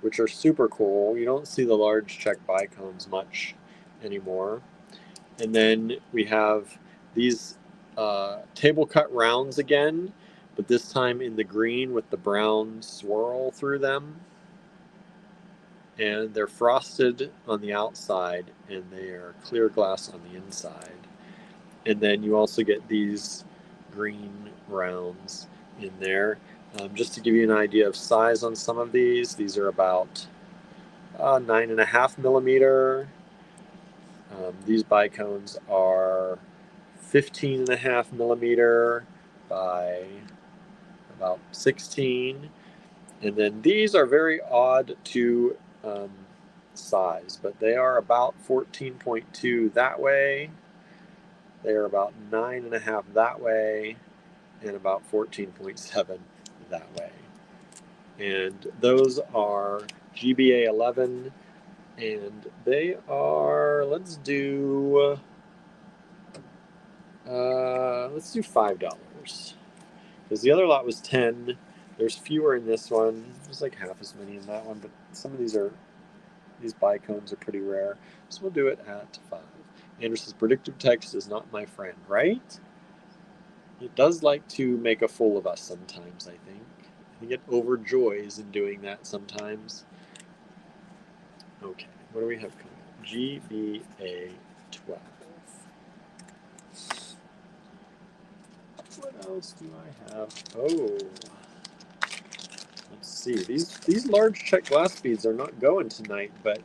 which are super cool. You don't see the large check bicones much anymore. And then we have these table cut rounds again, but this time in the green with the brown swirl through them. And they're frosted on the outside and they are clear glass on the inside. And then you also get these green rounds in there. Just to give you an idea of size on some of these are about 9.5 millimeter. These bicones are 15.5 millimeter by about 16. And then these are very odd to size, but they are about 14.2 that way. They are about 9.5 that way, and about 14.7 that way. And those are GBA 11, and they are, let's do $5, because the other lot was 10. There's fewer in this one. There's like half as many in that one, but some of these bicones are pretty rare. So we'll do it at 5. Andrew says, predictive text is not my friend, right? It does like to make a fool of us sometimes, I think. I think it overjoys in doing that sometimes. Okay, what do we have coming up? GBA 12. What else do I have? Oh, let's see. These large check glass beads are not going tonight, but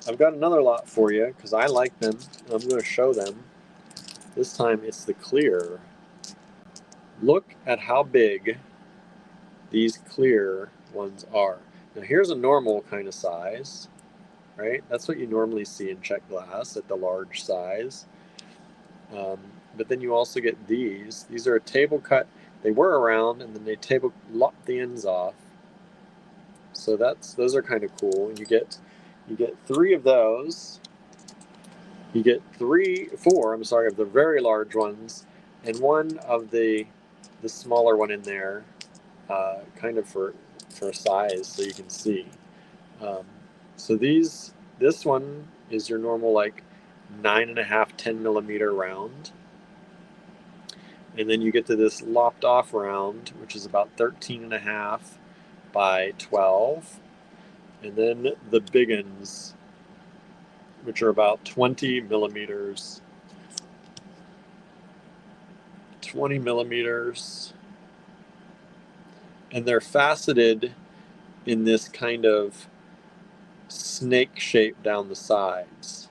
I've got another lot for you because I like them. I'm going to show them. This time it's the clear. Look at how big these clear ones are. Now here's a normal kind of size, right? That's what you normally see in check glass at the large size. But then you also get these. These are a table cut. They were around, and then they lop the ends off. So those are kind of cool. You get 3 of those. You get 4 of the very large ones, and 1 of the smaller one in there, kind of for size, so you can see. So this one is your normal like 9.5, 10 millimeter round. And then you get to this lopped off round, which is about 13.5 by 12. And then the big ones, which are about 20 millimeters. 20 millimeters. And they're faceted in this kind of snake shape down the sides.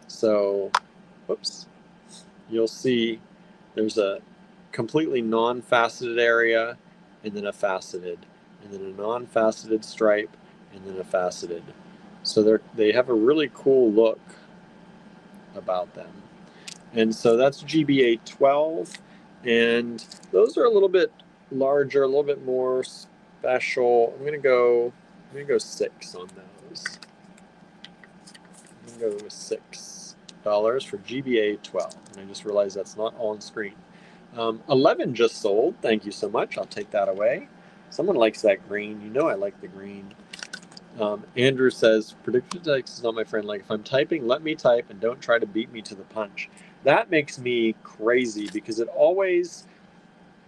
So, whoops, you'll see there's a completely non-faceted area, and then a faceted, and then a non-faceted stripe, and then a faceted. So they have a really cool look about them. And so that's GBA 12, and those are a little bit larger, a little bit more special. I'm gonna go 6 on those. I'm gonna go with $6 for GBA 12, and I just realized that's not on screen. 11 just sold. Thank you so much. I'll take that away. Someone likes that green. You know I like the green. Andrew says, predictive text is not my friend. Like, if I'm typing, let me type and don't try to beat me to the punch. That makes me crazy because it always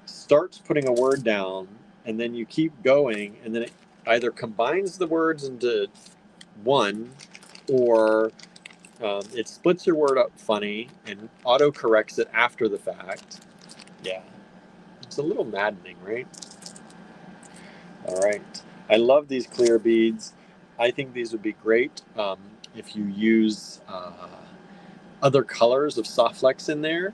starts putting a word down and then you keep going and then it either combines the words into one or it splits your word up funny and auto corrects it after the fact. Yeah, it's a little maddening, right? All right, I love these clear beads. I think these would be great if you use other colors of Softflex in there.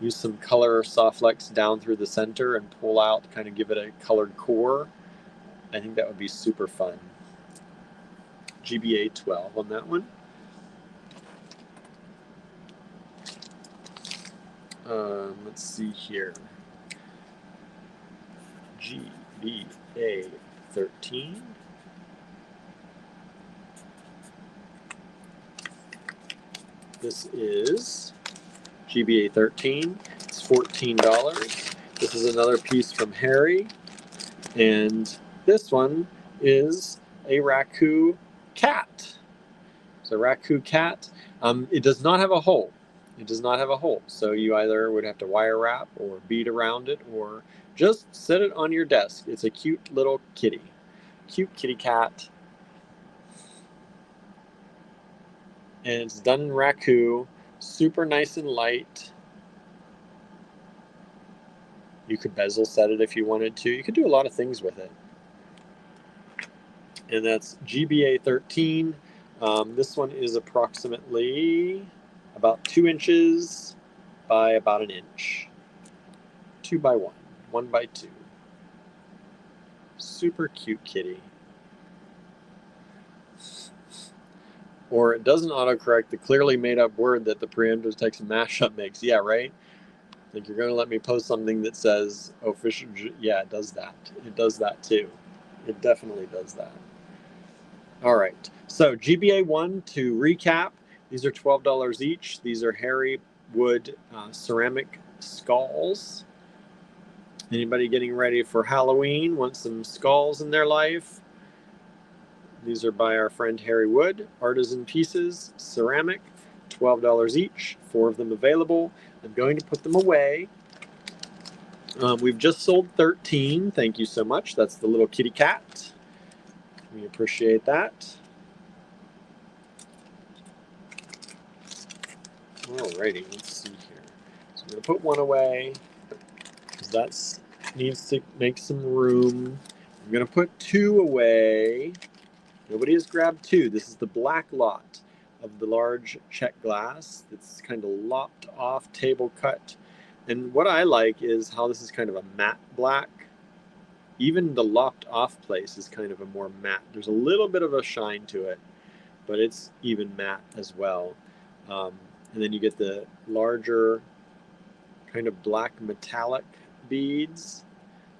use some color Softlex down through the center and pull out, kind of give it a colored core. I think that would be super fun. GBA 12 on that one. Let's see here. GBA 13. This is GBA 13. It's $14. This is another piece from Harry. And this one is a Raku cat. So Raku cat. It does not have a hole. It does not have a hole. So you either would have to wire wrap or bead around it or just set it on your desk. It's a cute little kitty. Cute kitty cat. And it's done in Raku. Super nice and light. You could bezel set it if you wanted to. You could do a lot of things with it. And that's GBA 13. This one is approximately about 2 inches by about an inch. 2 by 1. 1 by 2. Super cute kitty. Or it doesn't autocorrect the clearly made up word that the preemptive text mashup makes. Yeah, right? Like you're going to let me post something that says official. Yeah, it does that. It does that too. It definitely does that. All right. So GBA 1, to recap, these are $12 each. These are Harry Wood ceramic skulls. Anybody getting ready for Halloween, want some skulls in their life? These are by our friend Harry Wood. Artisan pieces, ceramic, $12 each. 4 of them available. I'm going to put them away. We've just sold 13. Thank you so much. That's the little kitty cat. We appreciate that. Alrighty, let's see here. So I'm going to put one away because that needs to make some room. I'm going to put 2 away. Nobody has grabbed 2. This is the black lot of the large check glass. It's kind of lopped off, table cut. And what I like is how this is kind of a matte black. Even the lopped off place is kind of a more matte. There's a little bit of a shine to it, but it's even matte as well. And then you get the larger kind of black metallic beads,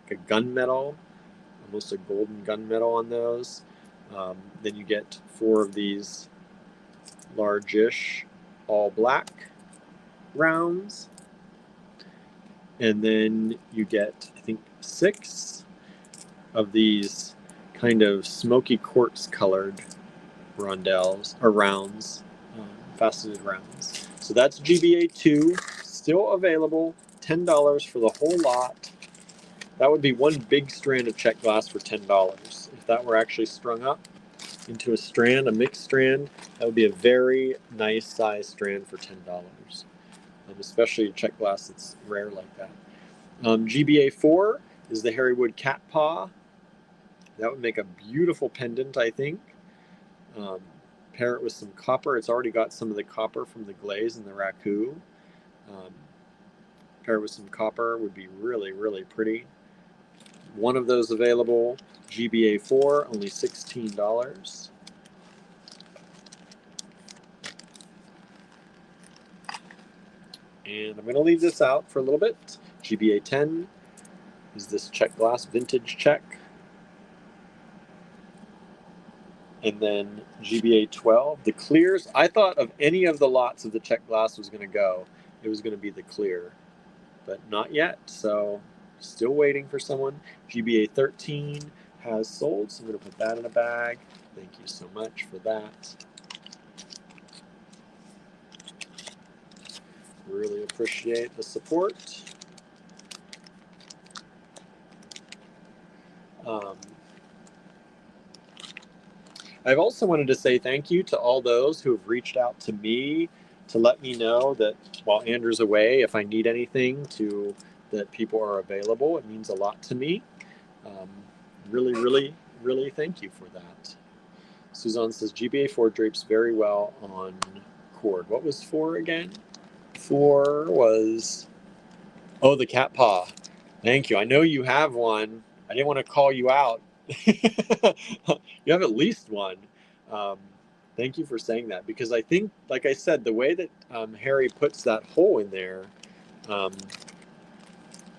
like a gunmetal, almost a golden gunmetal on those. Then you get 4 of these largish all black rounds. And then you get, I think, 6 of these kind of smoky quartz colored rondelles or rounds, faceted rounds. So that's GBA 2, still available, $10 for the whole lot. That would be one big strand of check glass for $10. If that were actually strung up into a strand, a mixed strand, that would be a very nice size strand for $10. Especially check glass that's rare like that. GBA 4 is the Harry Wood cat paw. That would make a beautiful pendant, I think. Pair it with some copper. It's already got some of the copper from the glaze and the Raku. Pair it with some copper would be really, really pretty. One of those available. GBA 4, only $16. And I'm going to leave this out for a little bit. GBA 10 is this check glass vintage check. And then GBA 12, the clears. I thought of any of the lots of the check glass was going to go, it was going to be the clear. But not yet, so still waiting for someone. GBA 13 has sold, so I'm going to put that in a bag. Thank you so much for that. Really appreciate the support. I've also wanted to say thank you to all those who have reached out to me to let me know that while Andrew's away, if I need anything, that people are available. It means a lot to me. Really, really, really thank you for that. Suzanne says GBA 4 drapes very well on cord. What was 4 again? 4 was Oh, the cat paw. Thank you. I know you have one. I didn't want to call you out. You have at least one. Um, Thank you for saying that because I think, like I said, the way that Harry puts that hole in there, um,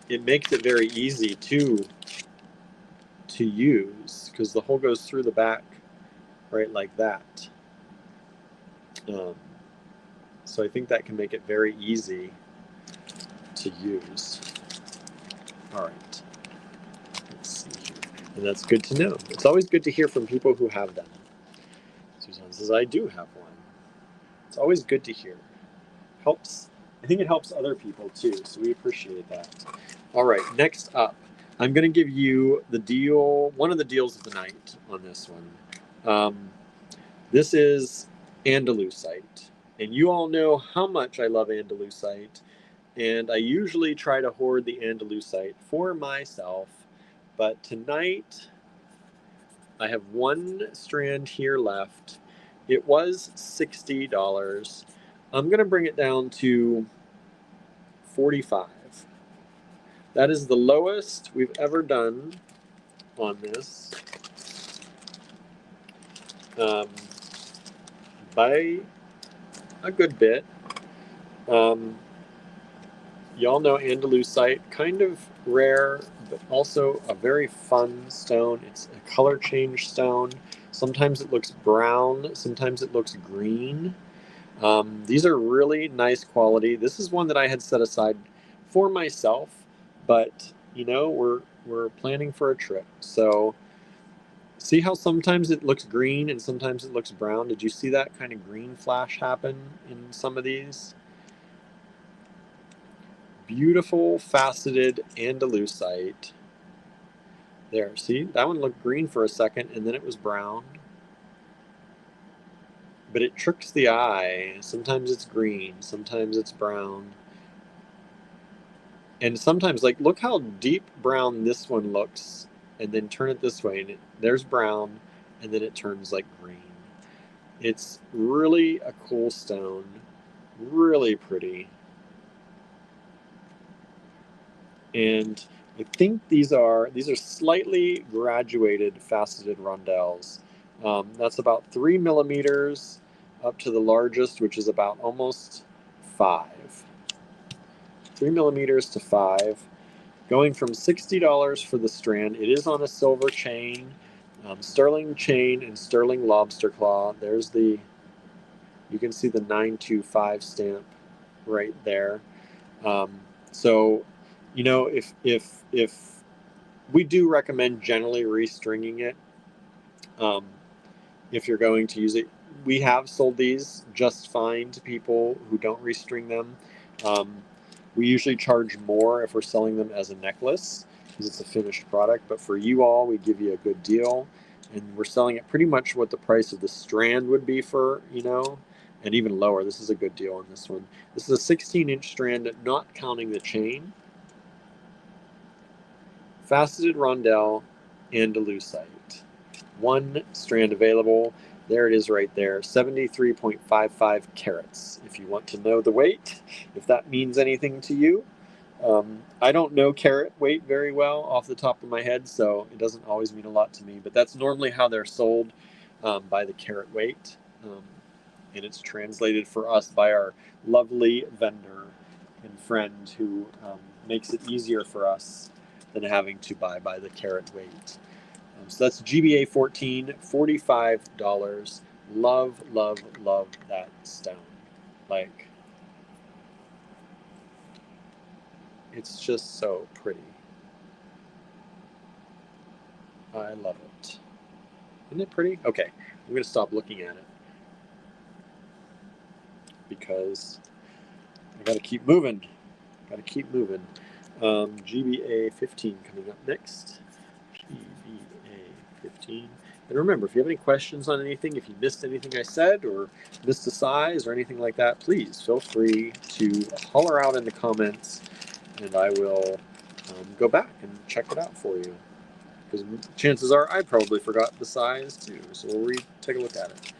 it makes it very easy to use because the hole goes through the back right like that. Um, so I think that can make it very easy to use. All right. Let's see here. And that's good to know. It's always good to hear from people who have them. Suzanne says, I do have one. It's always good to hear. Helps. I think it helps other people too, so we appreciate that. All right, next up, I'm going to give you the deal, one of the deals of the night on this one. This is Andalusite. And you all know how much I love Andalusite. And I usually try to hoard the Andalusite for myself. But tonight, I have one strand here left. It was $60. I'm going to bring it down to $45. That is the lowest we've ever done on this. By a good bit. Y'all know Andalusite, kind of rare, but also a very fun stone. It's a color change stone. Sometimes it looks brown, sometimes it looks green. These are really nice quality. This is one that I had set aside for myself, but you know, we're planning for a trip. So see how sometimes it looks green and sometimes it looks brown? Did you see that kind of green flash happen in some of these? Beautiful faceted Andalusite. There, see? That one looked green for a second and then it was brown. But it tricks the eye. Sometimes it's green, sometimes it's brown. And sometimes, like, look how deep brown this one looks, and then turn it this way, and there's brown, and then it turns like green. It's really a cool stone, really pretty. And I think these are slightly graduated faceted rondelles. That's about 3 millimeters up to the largest, which is about almost 5. 3 millimeters to 5. Going from $60 for the strand. It is on a silver chain, sterling chain and sterling lobster claw. There's the, you can see the 925 stamp right there. So, you know, if we do recommend generally restringing it, if you're going to use it. We have sold these just fine to people who don't restring them. We usually charge more if we're selling them as a necklace because it's a finished product. But for you all, we give you a good deal, and we're selling it pretty much what the price of the strand would be for, you know, and even lower. This is a good deal on this one. This is a 16-inch strand, not counting the chain. Faceted rondelle, Andalusite. One strand available. There it is right there, 73.55 carats. If you want to know the weight, if that means anything to you. I don't know carat weight very well off the top of my head, so it doesn't always mean a lot to me, but that's normally how they're sold, by the carat weight. And it's translated for us by our lovely vendor and friend who makes it easier for us than having to buy by the carat weight. So that's GBA 14, $45. Love, love, love that stone. Like, it's just so pretty. I love it. Isn't it pretty? Okay, I'm going to stop looking at it because I got to keep moving. GBA 15 coming up next. GBA 15. And remember, if you have any questions on anything, if you missed anything I said or missed a size or anything like that, please feel free to holler out in the comments and I will go back and check it out for you. Because chances are I probably forgot the size too. So we'll take a look at it.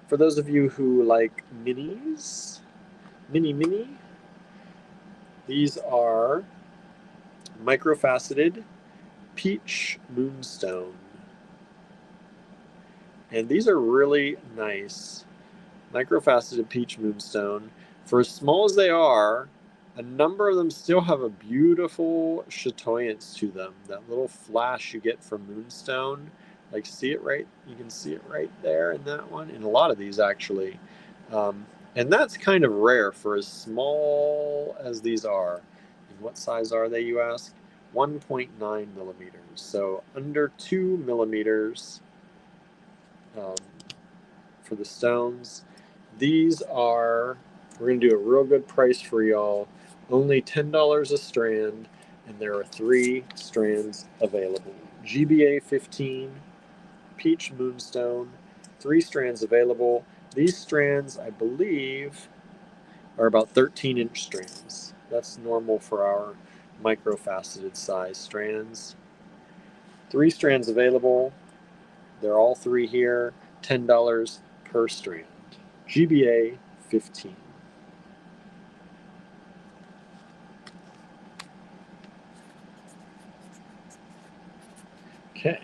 For those of you who like minis, mini, These are microfaceted peach moonstone. And these are really nice. Microfaceted peach moonstone. For as small as they are, a number of them still have a beautiful chatoyance to them. That little flash you get from moonstone. Like, see it right? You can see it right there in that one. In a lot of these, actually. And that's kind of rare for as small as these are. And what size are they, you ask? 1.9 millimeters. So under 2 millimeters for the stones. These are, we're going to do a real good price for y'all. Only $10 a strand, and there are 3 strands available. GBA 15, Peach Moonstone, 3 strands available. These strands, I believe, are about 13-inch strands. That's normal for our microfaceted size strands. 3 strands available. They're all 3 here. $10 per strand. GBA 15. Okay.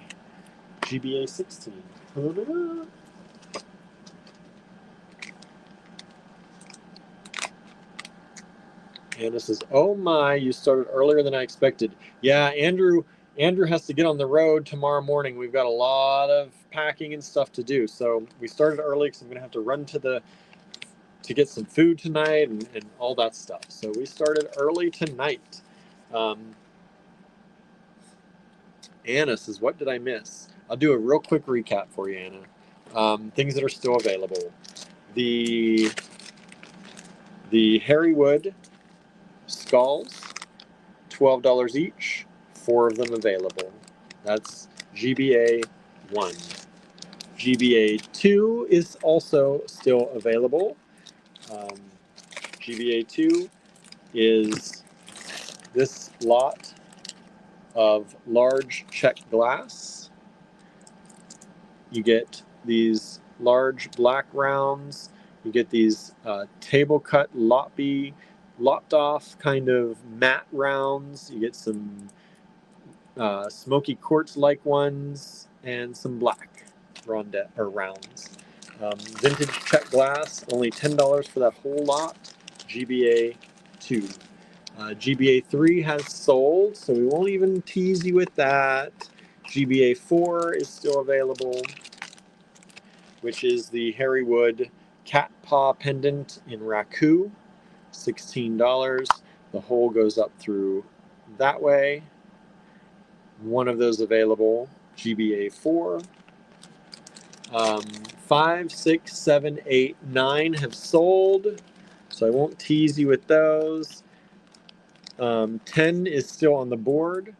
GBA 16. Anna says, "Oh my, you started earlier than I expected." Yeah, Andrew has to get on the road tomorrow morning. We've got a lot of packing and stuff to do. So we started early because I'm going to have to run to get some food tonight and all that stuff. So we started early tonight. Anna says, "What did I miss?" I'll do a real quick recap for you, Anna. Things that are still available. The Harrywood skulls, $12 each, 4 of them available. That's GBA 1. GBA 2 is also still available. GBA 2 is this lot of large Czech glass. You get these large black rounds. You get these table cut lopped off kind of matte rounds. You get some smoky quartz like ones and some black rounds. Vintage Czech glass, only $10 for that whole lot. GBA 2. GBA 3 has sold, so we won't even tease you with that. GBA 4 is still available, which is the Harrywood cat paw pendant in Raku, $16. The hole goes up through that way. One of those available, GBA 4. 5, 6, 7, 8, 9 have sold, so I won't tease you with those. 10 is still on the board,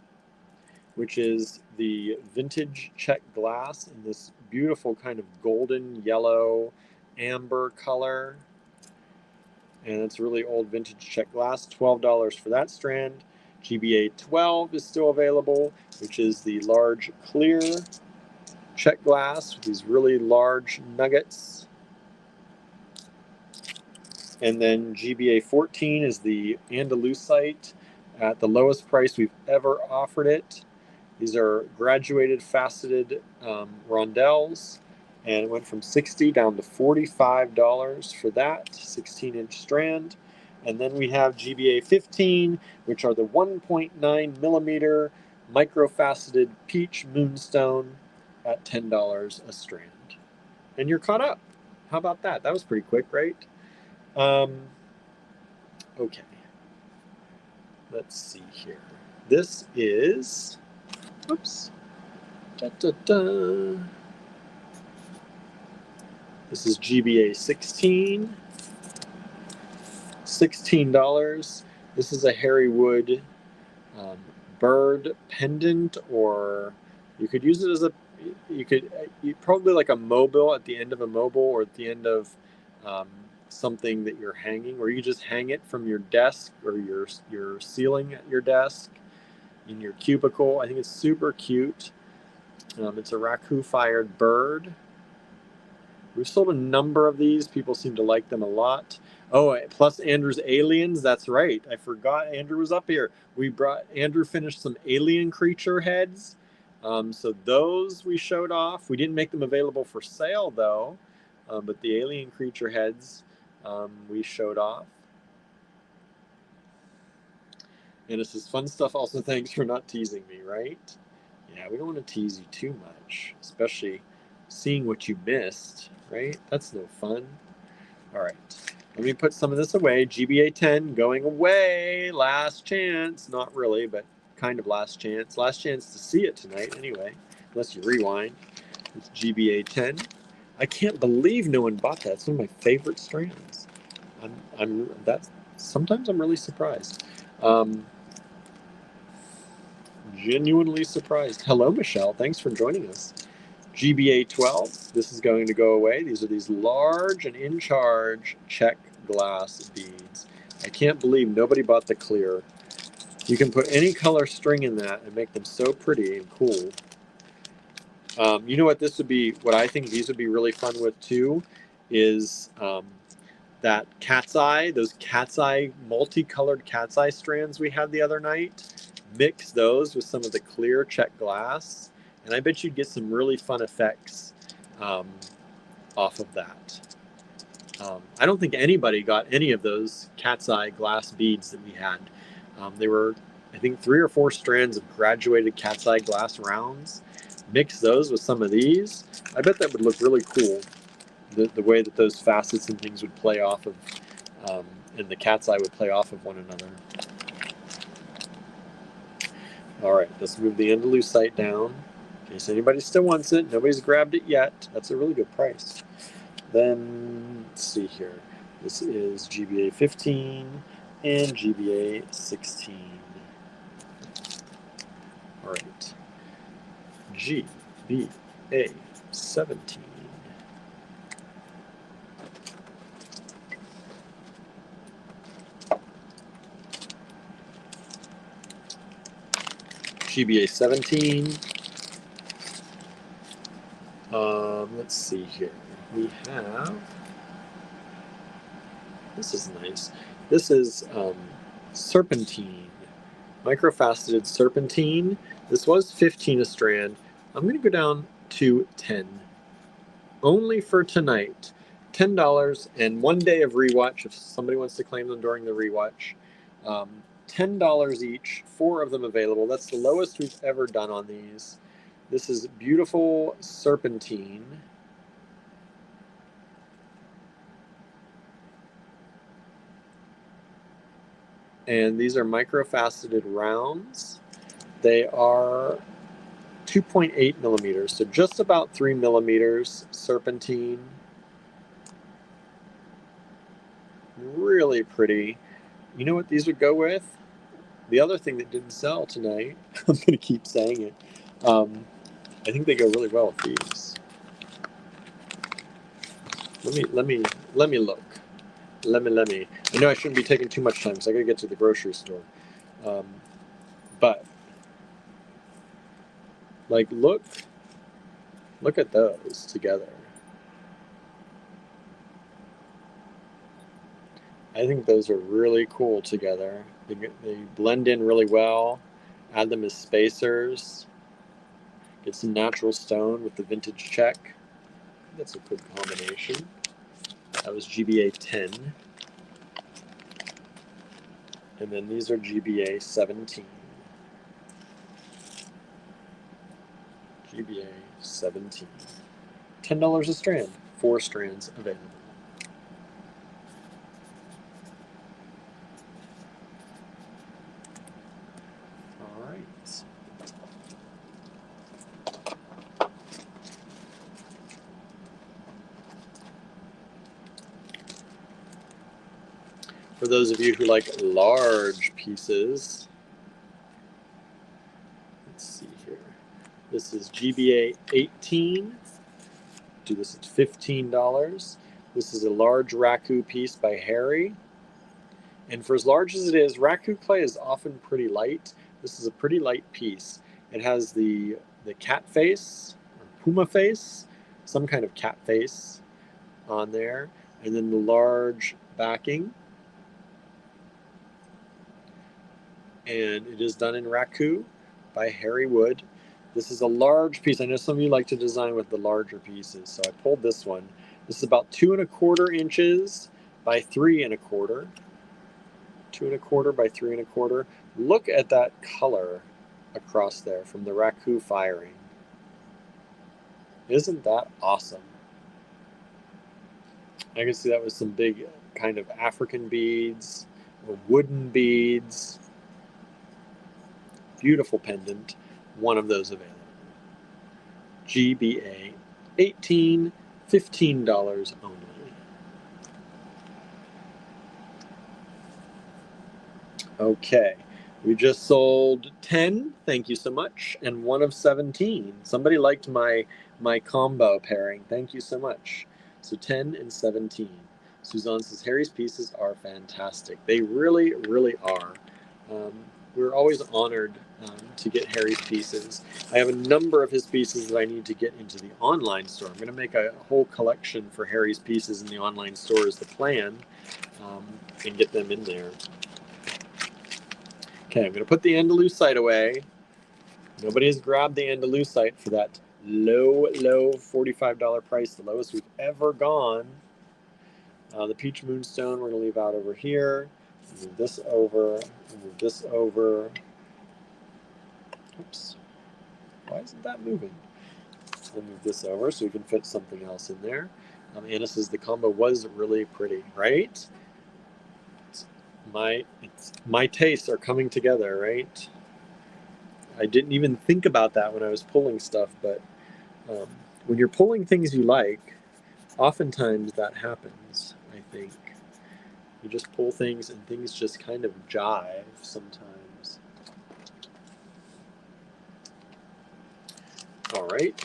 which is the vintage Czech glass in this beautiful kind of golden yellow amber color. And it's really old vintage Czech glass, $12 for that strand. GBA 12 is still available, which is the large clear Czech glass with these really large nuggets. And then GBA 14 is the Andalusite at the lowest price we've ever offered it. These are graduated faceted rondelles, and it went from $60 down to $45 for that 16-inch strand. And then we have GBA 15, which are the 1.9 millimeter microfaceted peach moonstone at $10 a strand. And you're caught up. How about that? That was pretty quick, right? Okay. Let's see here. This is, oops. This is GBA 16. $16. This is a Harrywood bird pendant, or you could use it as you probably like a mobile at the end of a mobile, or at the end of something that you're hanging, or you just hang it from your desk or your ceiling at your desk in your cubicle. I think it's super cute. It's a Raku-fired bird. We've sold a number of these. People seem to like them a lot. Oh, plus Andrew's aliens. That's right. I forgot Andrew was up here. Andrew finished some alien creature heads. So those we showed off. We didn't make them available for sale though, but the alien creature heads we showed off. And this is fun stuff. Also, thanks for not teasing me, right? Yeah, we don't want to tease you too much, especially seeing what you missed, right? That's no fun. All right. Let me put some of this away. GBA 10 going away. Last chance. Not really, but kind of last chance. Last chance to see it tonight, anyway, unless you rewind. It's GBA 10. I can't believe no one bought that. It's one of my favorite strands. Sometimes I'm really surprised. Genuinely surprised. Hello, Michelle. Thanks for joining us. GBA 12. This is going to go away. These are these large and in charge check glass beads. I can't believe nobody bought the clear. You can put any color string in that and make them so pretty and cool. You know what this would be, what I think these would be really fun with too, is that cat's eye, those cat's eye, multicolored cat's eye strands we had the other night. Mix those with some of the clear check glass, and I bet you'd get some really fun effects off of that. I don't think anybody got any of those cat's eye glass beads that we had. They were, I think, 3 or 4 strands of graduated cat's eye glass rounds. Mix those with some of these. I bet that would look really cool. The way that those facets and things would play off of, and the cat's eye would play off of one another. All right, let's move the Andalusite down in case anybody still wants it. Nobody's grabbed it yet. That's a really good price. Then, let's see here. This is GBA 15 and GBA 16. All right. GBA 17. GBA 17. Let's see here. We have, this is nice. This is serpentine, microfaceted serpentine. This was 15 a strand. I'm going to go down to 10. Only for tonight. $10 and 1 day of rewatch if somebody wants to claim them during the rewatch. $10 each, 4 of them available. That's the lowest we've ever done on these. This is beautiful serpentine. And these are microfaceted rounds. They are 2.8 millimeters, so just about 3 millimeters serpentine. Really pretty. You know what these would go with? The other thing that didn't sell tonight, I'm going to keep saying it. I think they go really well with these. Let me look. Let me. I know I shouldn't be taking too much time because I got to get to the grocery store. But like, look at those together. I think those are really cool together. They blend in really well. Add them as spacers. Get some natural stone with the vintage check. That's a good combination. That was GBA 10. And then these are GBA 17. GBA 17. $10 a strand. 4 strands available. All right. For those of you who like large pieces, let's see here. This is GBA 18. Do this at $15. This is a large raku piece by Harry. And for as large as it is, raku clay is often pretty light. This is a pretty light piece. It has the cat face, or puma face, some kind of cat face on there, and then the large backing. And it is done in Raku by Harry Wood. This is a large piece. I know some of you like to design with the larger pieces, so I pulled this one. This is about 2¼ inches by 3¼ 2¼ by 3¼ Look at that color across there from the Raku firing. Isn't that awesome? I can see that with some big kind of African beads or wooden beads. Beautiful pendant. One of those available. GBA 18, $15 only. Okay, we just sold 10, thank you so much, and one of 17. Somebody liked my combo pairing, thank you so much. So 10 and 17. Suzanne says, Harry's pieces are fantastic. They really, really are. We're always honored to get Harry's pieces. I have a number of his pieces that I need to get into the online store. I'm going to make a whole collection for Harry's pieces in the online store as the plan, and get them in there. Okay, I'm going to put the Andalusite away. Nobody has grabbed the Andalusite for that low $45 price, the lowest we've ever gone. The Peach Moonstone we're going to leave out over here. Move this over. Move this over. Oops. Why isn't that moving? We'll move this over so we can fit something else in there. Anna says the combo was really pretty, right? My tastes are coming together, right? I didn't even think about that when I was pulling stuff, but when you're pulling things you like, oftentimes that happens, I think. You just pull things and things just kind of jive sometimes. All right,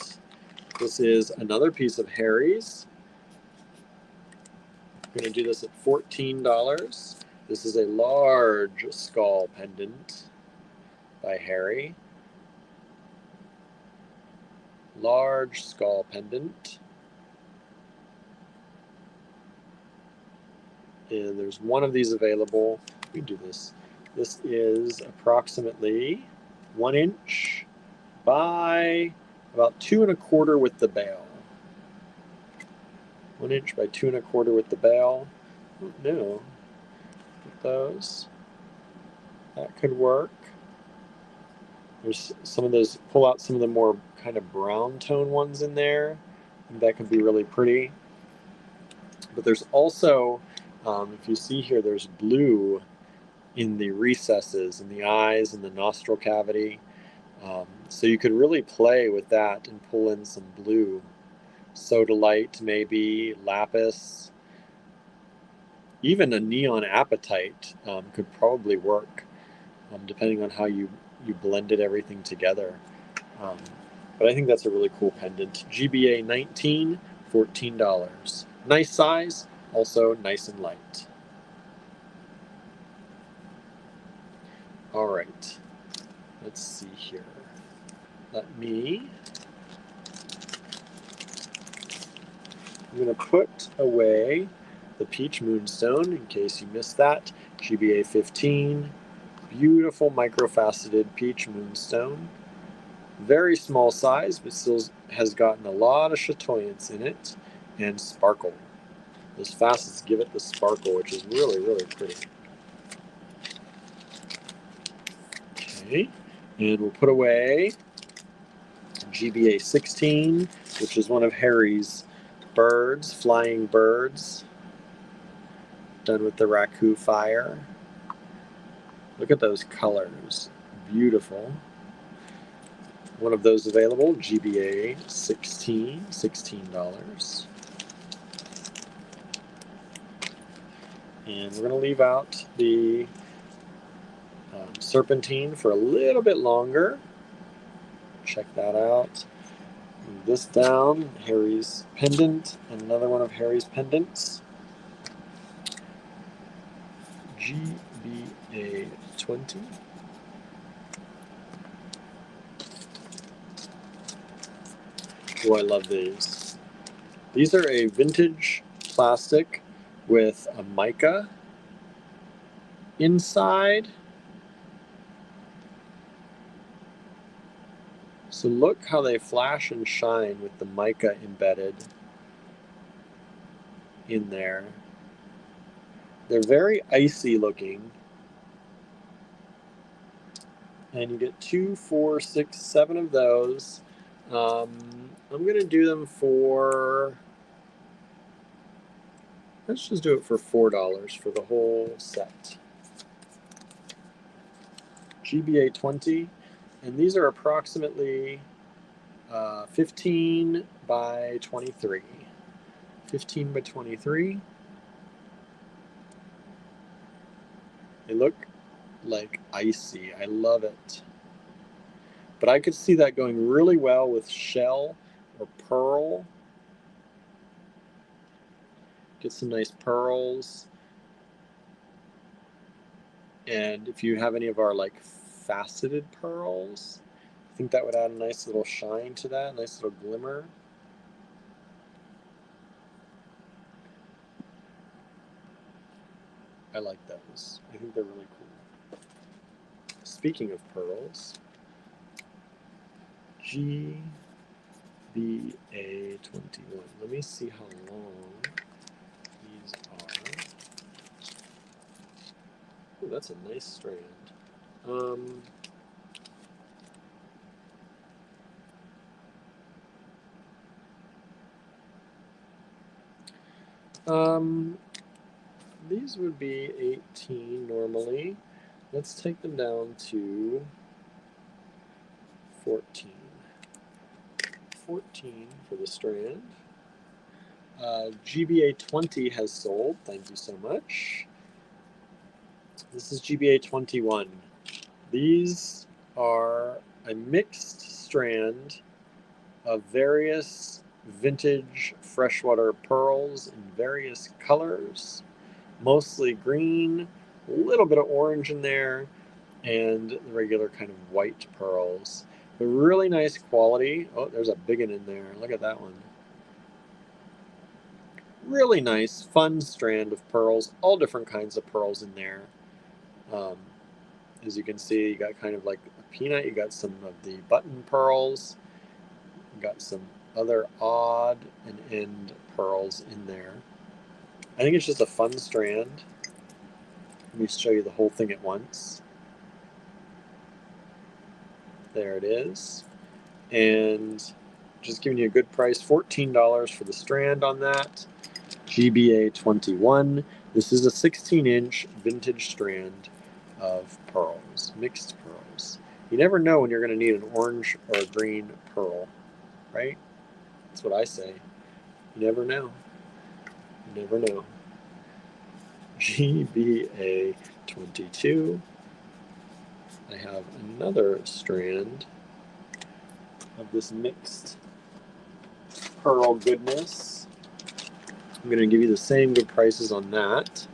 this is another piece of Harry's. I'm going to do this at $14. This is a large skull pendant by Harry. Large skull pendant. And there's one of these available. We can do this. This is approximately 1 inch by about 2¼ with the bail. 1 inch by 2¼ with the bail. Oh, no. With those. That could work. There's some of those, pull out some of the more kind of brown tone ones in there. And that could be really pretty. But there's also, if you see here, there's blue in the recesses, in the eyes, and the nostril cavity. So you could really play with that and pull in some blue. Sodalite, maybe, lapis. Even a neon apatite could probably work, depending on how you blended everything together. But I think that's a really cool pendant. GBA 19, $14. Nice size, also nice and light. All right, let's see here. I'm going to put away the Peach Moonstone in case you missed that. GBA 15, beautiful microfaceted Peach Moonstone. Very small size, but still has gotten a lot of chatoyance in it and sparkle. Those facets give it the sparkle, which is really, really pretty. Okay, and we'll put away GBA 16, which is one of Harry's birds, flying birds, done with the Raku fire. Look at those colors, beautiful. One of those available, GBA 16, $16. And we're going to leave out the serpentine for a little bit longer. Check that out. Move this down, Harry's pendant, and another one of Harry's pendants. GBA 20. Oh, I love these. These are a vintage plastic with a mica inside. So look how they flash and shine with the mica embedded in there. They're very icy looking. And you get 2, 4, 6, 7 of those. I'm going to do them for, let's just do it for $4 for the whole set. GBA 20, and these are approximately 15 by 23. 15 by 23. They look like icy. I love it. But I could see that going really well with shell or pearl. Get some nice pearls. And if you have any of our like faceted pearls, I think that would add a nice little shine to that, nice little glimmer. I like those. I think they're really cool. Speaking of pearls, GBA 21. Let me see how long these are. Oh, that's a nice strand. These would be 18 normally. Let's take them down to 14. 14 for the strand. GBA 20 has sold. Thank you so much. This is GBA 21. These are a mixed strand of various vintage freshwater pearls in various colors, mostly green, a little bit of orange in there, and the regular kind of white pearls. But really nice quality. Oh, there's a big one in there. Look at that one. Really nice, fun strand of pearls. All different kinds of pearls in there. As you can see, you got kind of like a peanut. You got some of the button pearls. You got some other odd and end pearls in there. I think it's just a fun strand. Let me show you the whole thing at once. There it is. And just giving you a good price, $14 for the strand on that. GBA 21. This is a 16-inch vintage strand of pearls, mixed pearls. You never know when you're going to need an orange or a green pearl, right? That's what I say. You never know. You never know. GBA 22. I have another strand of this mixed pearl goodness. I'm going to give you the same good prices on that.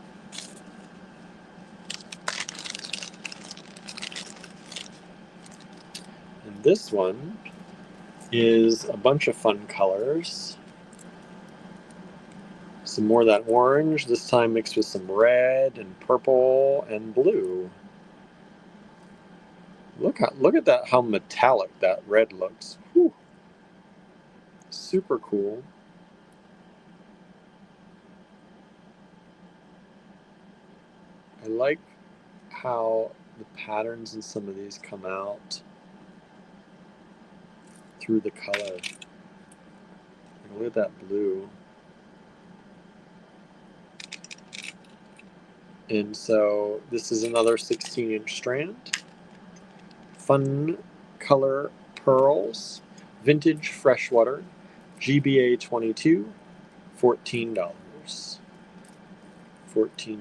And this one is a bunch of fun colors. Some more of that orange, this time mixed with some red and purple and blue. Look at that, how metallic that red looks. Whew. Super cool. I like how the patterns in some of these come out through the color. Look at that blue. And so this is another 16-inch strand. Fun color pearls, vintage freshwater, GBA 22, $14. $14.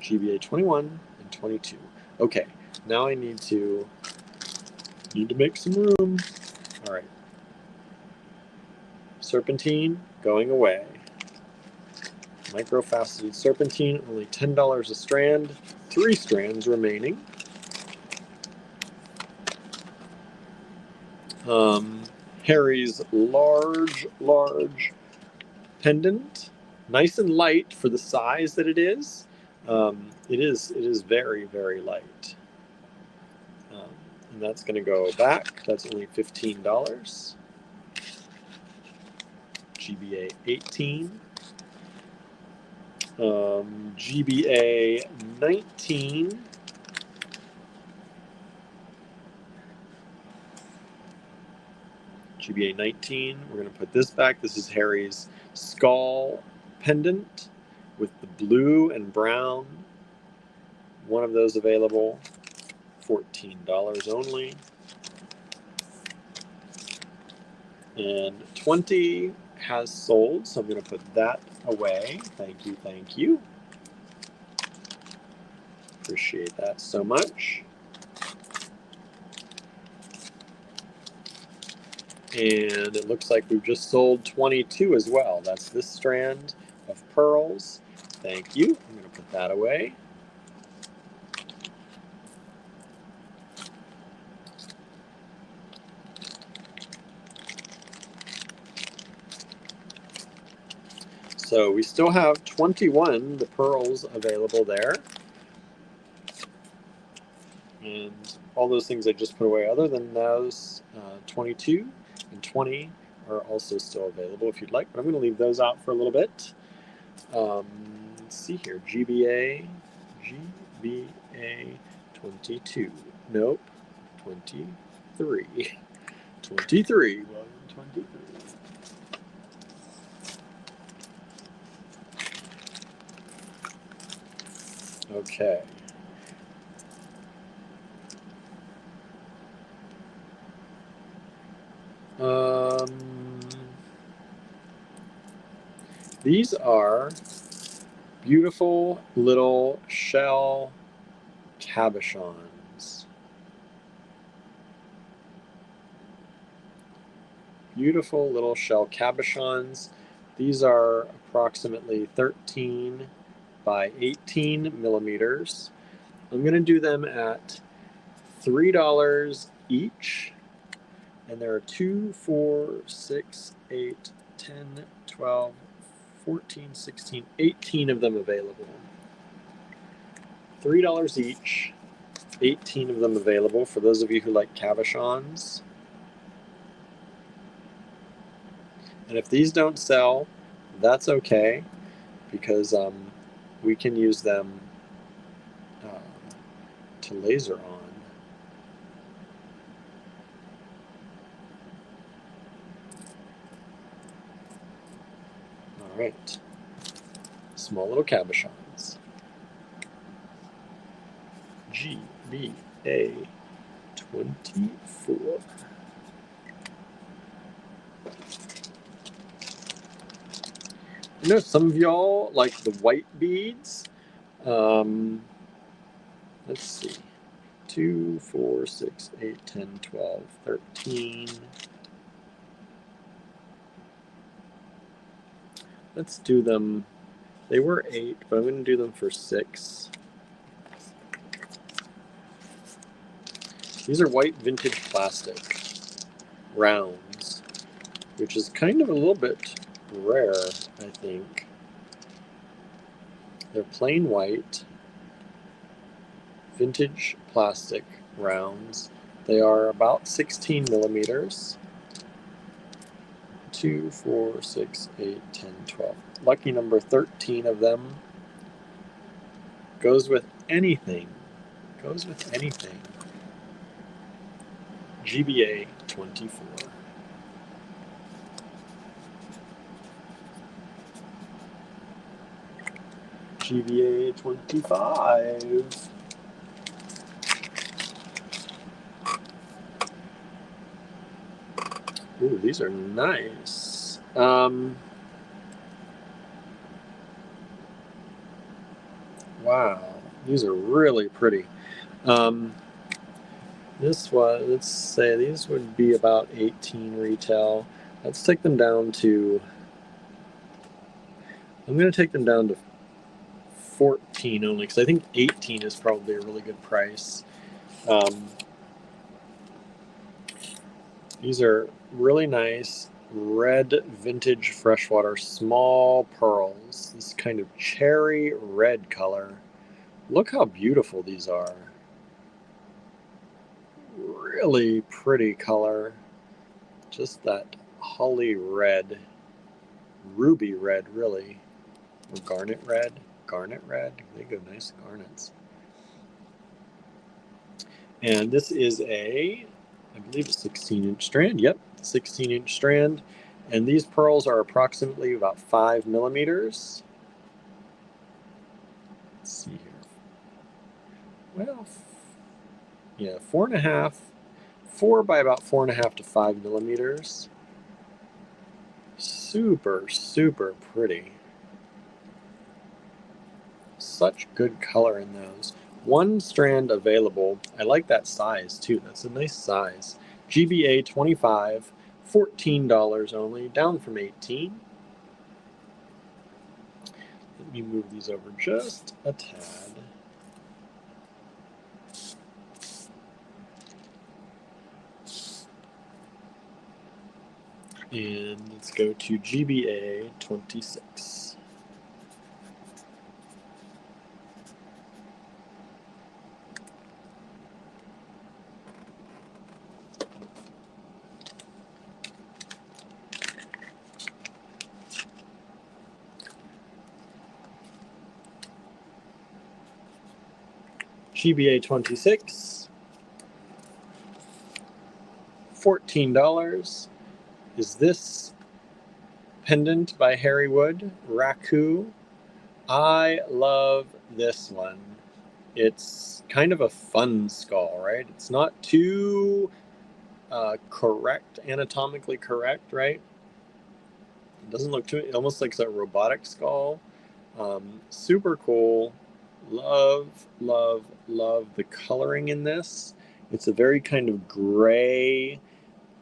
GBA 21 and 22. Okay, now I need to make some room. All right. Serpentine going away. Microfaceted serpentine, only $10 a strand. 3 strands remaining. Harry's large pendant. Nice and light for the size that it is. It is very, very light. And that's going to go back. That's only $15. GBA 18. GBA 19. GBA 19. We're going to put this back. This is Harry's skull pendant with the blue and brown. One of those available. $14 only. And 20 has sold, so I'm going to put that away. Thank you, thank you. Appreciate that so much. And it looks like we've just sold 22 as well. That's this strand of pearls. Thank you. I'm going to put that away. So we still have 21, the pearls available there. And all those things I just put away, other than those, 22 and 20 are also still available if you'd like, but I'm going to leave those out for a little bit. Let's see here, GBA 22. Nope, 23. 23, well, 23. Okay. These are beautiful little shell cabochons. Beautiful little shell cabochons. These are approximately 13 by 18 millimeters. I'm going to do them at $3 each. And there are 2, 4, 6, 8, 10, 12, 14, 16, 18 of them available. $3 each, 18 of them available for those of you who like cabochons. And if these don't sell, that's okay, because we can use them to laser on. All right, small little cabochons. GBA 24. I know some of y'all like the white beads. Let's see. 2, 4, 6, 8, 10, 12, 13. Let's do them. They were 8, but I'm going to do them for 6. These are white vintage plastic rounds, which is kind of a little bit rare, I think. They're plain white, vintage plastic rounds. They are about 16 millimeters. 2, 4, 6, 8, 10, 12. Lucky number 13 of them. Goes with anything. Goes with anything. GBA 24. GBA 25. Ooh, these are nice. Wow, these are really pretty. This one, let's say these would be about 18 retail. Let's take them down to, I'm going to take them down to 14 only, because I think 18 is probably a really good price. These are really nice red vintage freshwater small pearls. This kind of cherry red color. Look how beautiful these are. Really pretty color. Just that holly red, ruby red, really. Or garnet red. Garnet red. They go nice garnets. And this is I believe a 16-inch strand. Yep, 16-inch strand. And these pearls are approximately about 5 millimeters. Let's see here. Well, yeah, 4.5. 4 by about 4.5 to 5 millimeters. Super, super pretty. Such good color in those. One strand available. I like that size too. That's a nice size. GBA 25, $14 only, down from 18. Let me move these over just a tad. And let's go to GBA 26. GBA 26, $14. Is this pendant by Harry Wood, Raku? I love this one. It's kind of a fun skull, right? It's not too correct, anatomically correct, right? It doesn't look too, it almost looks like a robotic skull. Super cool. Love, love, love the coloring in this. It's a very kind of gray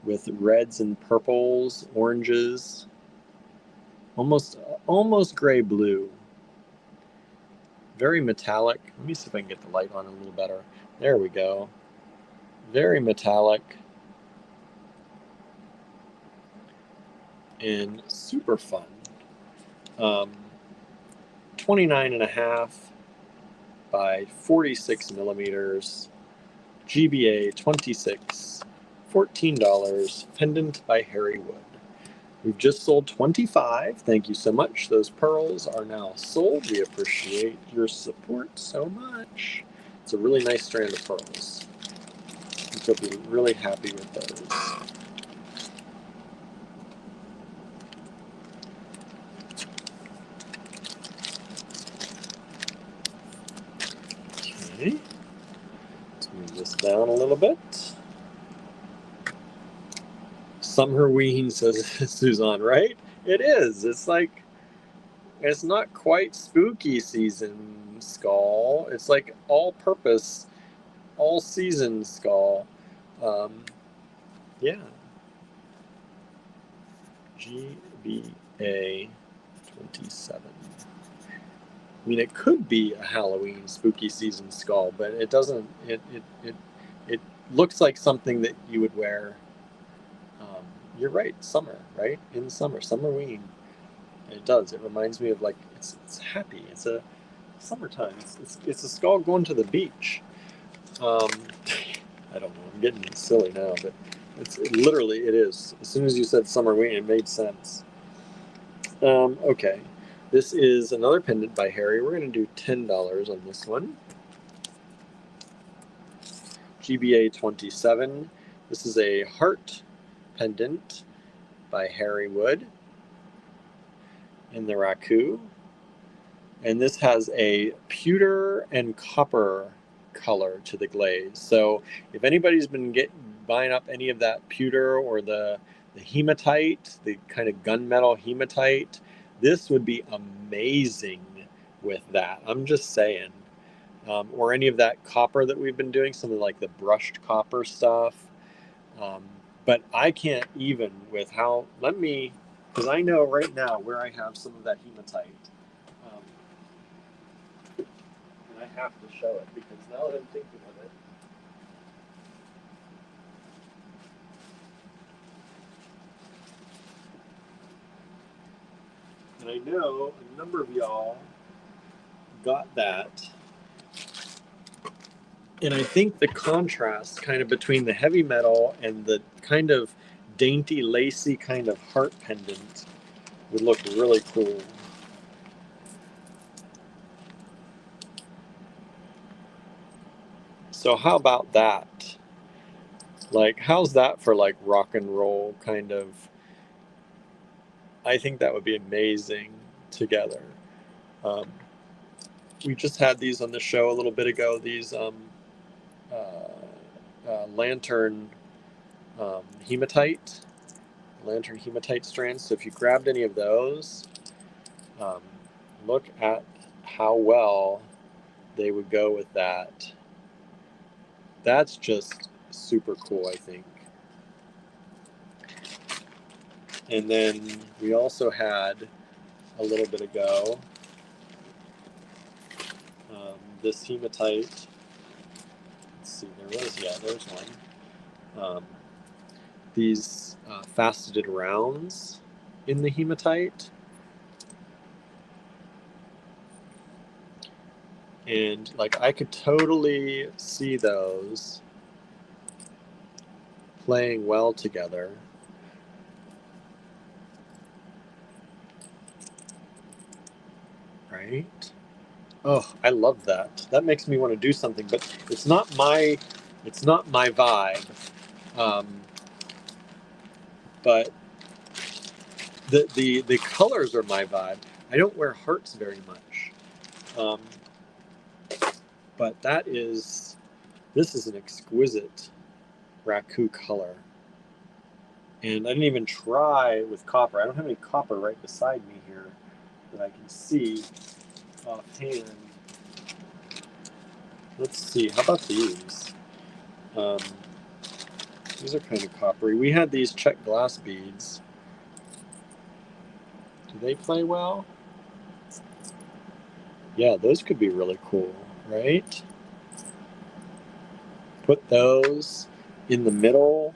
with reds and purples, oranges, almost gray blue. Very metallic. Let me see if I can get the light on a little better. There we go. Very metallic and super fun. 29.5 by 46 millimeters. GBA 26, $14. Pendant by Harry Wood. We've just sold 25. Thank you so much. Those pearls are now sold. We appreciate your support so much. It's a really nice strand of pearls. I think you'll be really happy with those. Okay. Let's move this down a little bit. Summerween, says Suzanne, right? It is. It's not quite spooky season skull. It's like all purpose, all season skull. Yeah. GBA 27. I mean, it could be a Halloween spooky season skull, but it doesn't. It looks like something that you would wear. You're right, summer, right? In the summer, Summerween. It does. It reminds me of like it's happy. It's a summertime. It's a skull going to the beach. I don't know. I'm getting silly now, but literally it is. As soon as you said Summerween, it made sense. Okay. This is another pendant by Harry. We're going to do $10 on this one. GBA 27. This is a heart pendant by Harry Wood in the Raku. And this has a pewter and copper color to the glaze. So if anybody's been buying up any of that pewter or the hematite, the kind of gunmetal hematite, this would be amazing with that. I'm just saying. Or any of that copper that we've been doing, some of like the brushed copper stuff. But I can't even with how, because I know right now where I have some of that hematite. And I have to show it because now that I'm thinking of it, And I know a number of y'all got that. And I think the contrast kind of between the heavy metal and the kind of dainty, lacy kind of heart pendant would look really cool. So how about that? Like, how's that for like rock and roll kind of? I think that would be amazing together. We just had these on the show a little bit ago. These lantern hematite, strands. So if you grabbed any of those, um, look at how well they would go with that. That's just super cool, I think. And then we also had a little bit ago this hematite. Let's see, there's one. These faceted rounds in the hematite. And like I could totally see those playing well together. Right? Oh, I love that. That makes me want to do something, but it's not my vibe. But the colors are my vibe. I don't wear hearts very much. But this is an exquisite raku color. And I didn't even try with copper. I don't have any copper right beside me here that I can see offhand. Let's see, how about these? These are kind of coppery. We had these check glass beads. Do they play well? Yeah, those could be really cool, right? Put those in the middle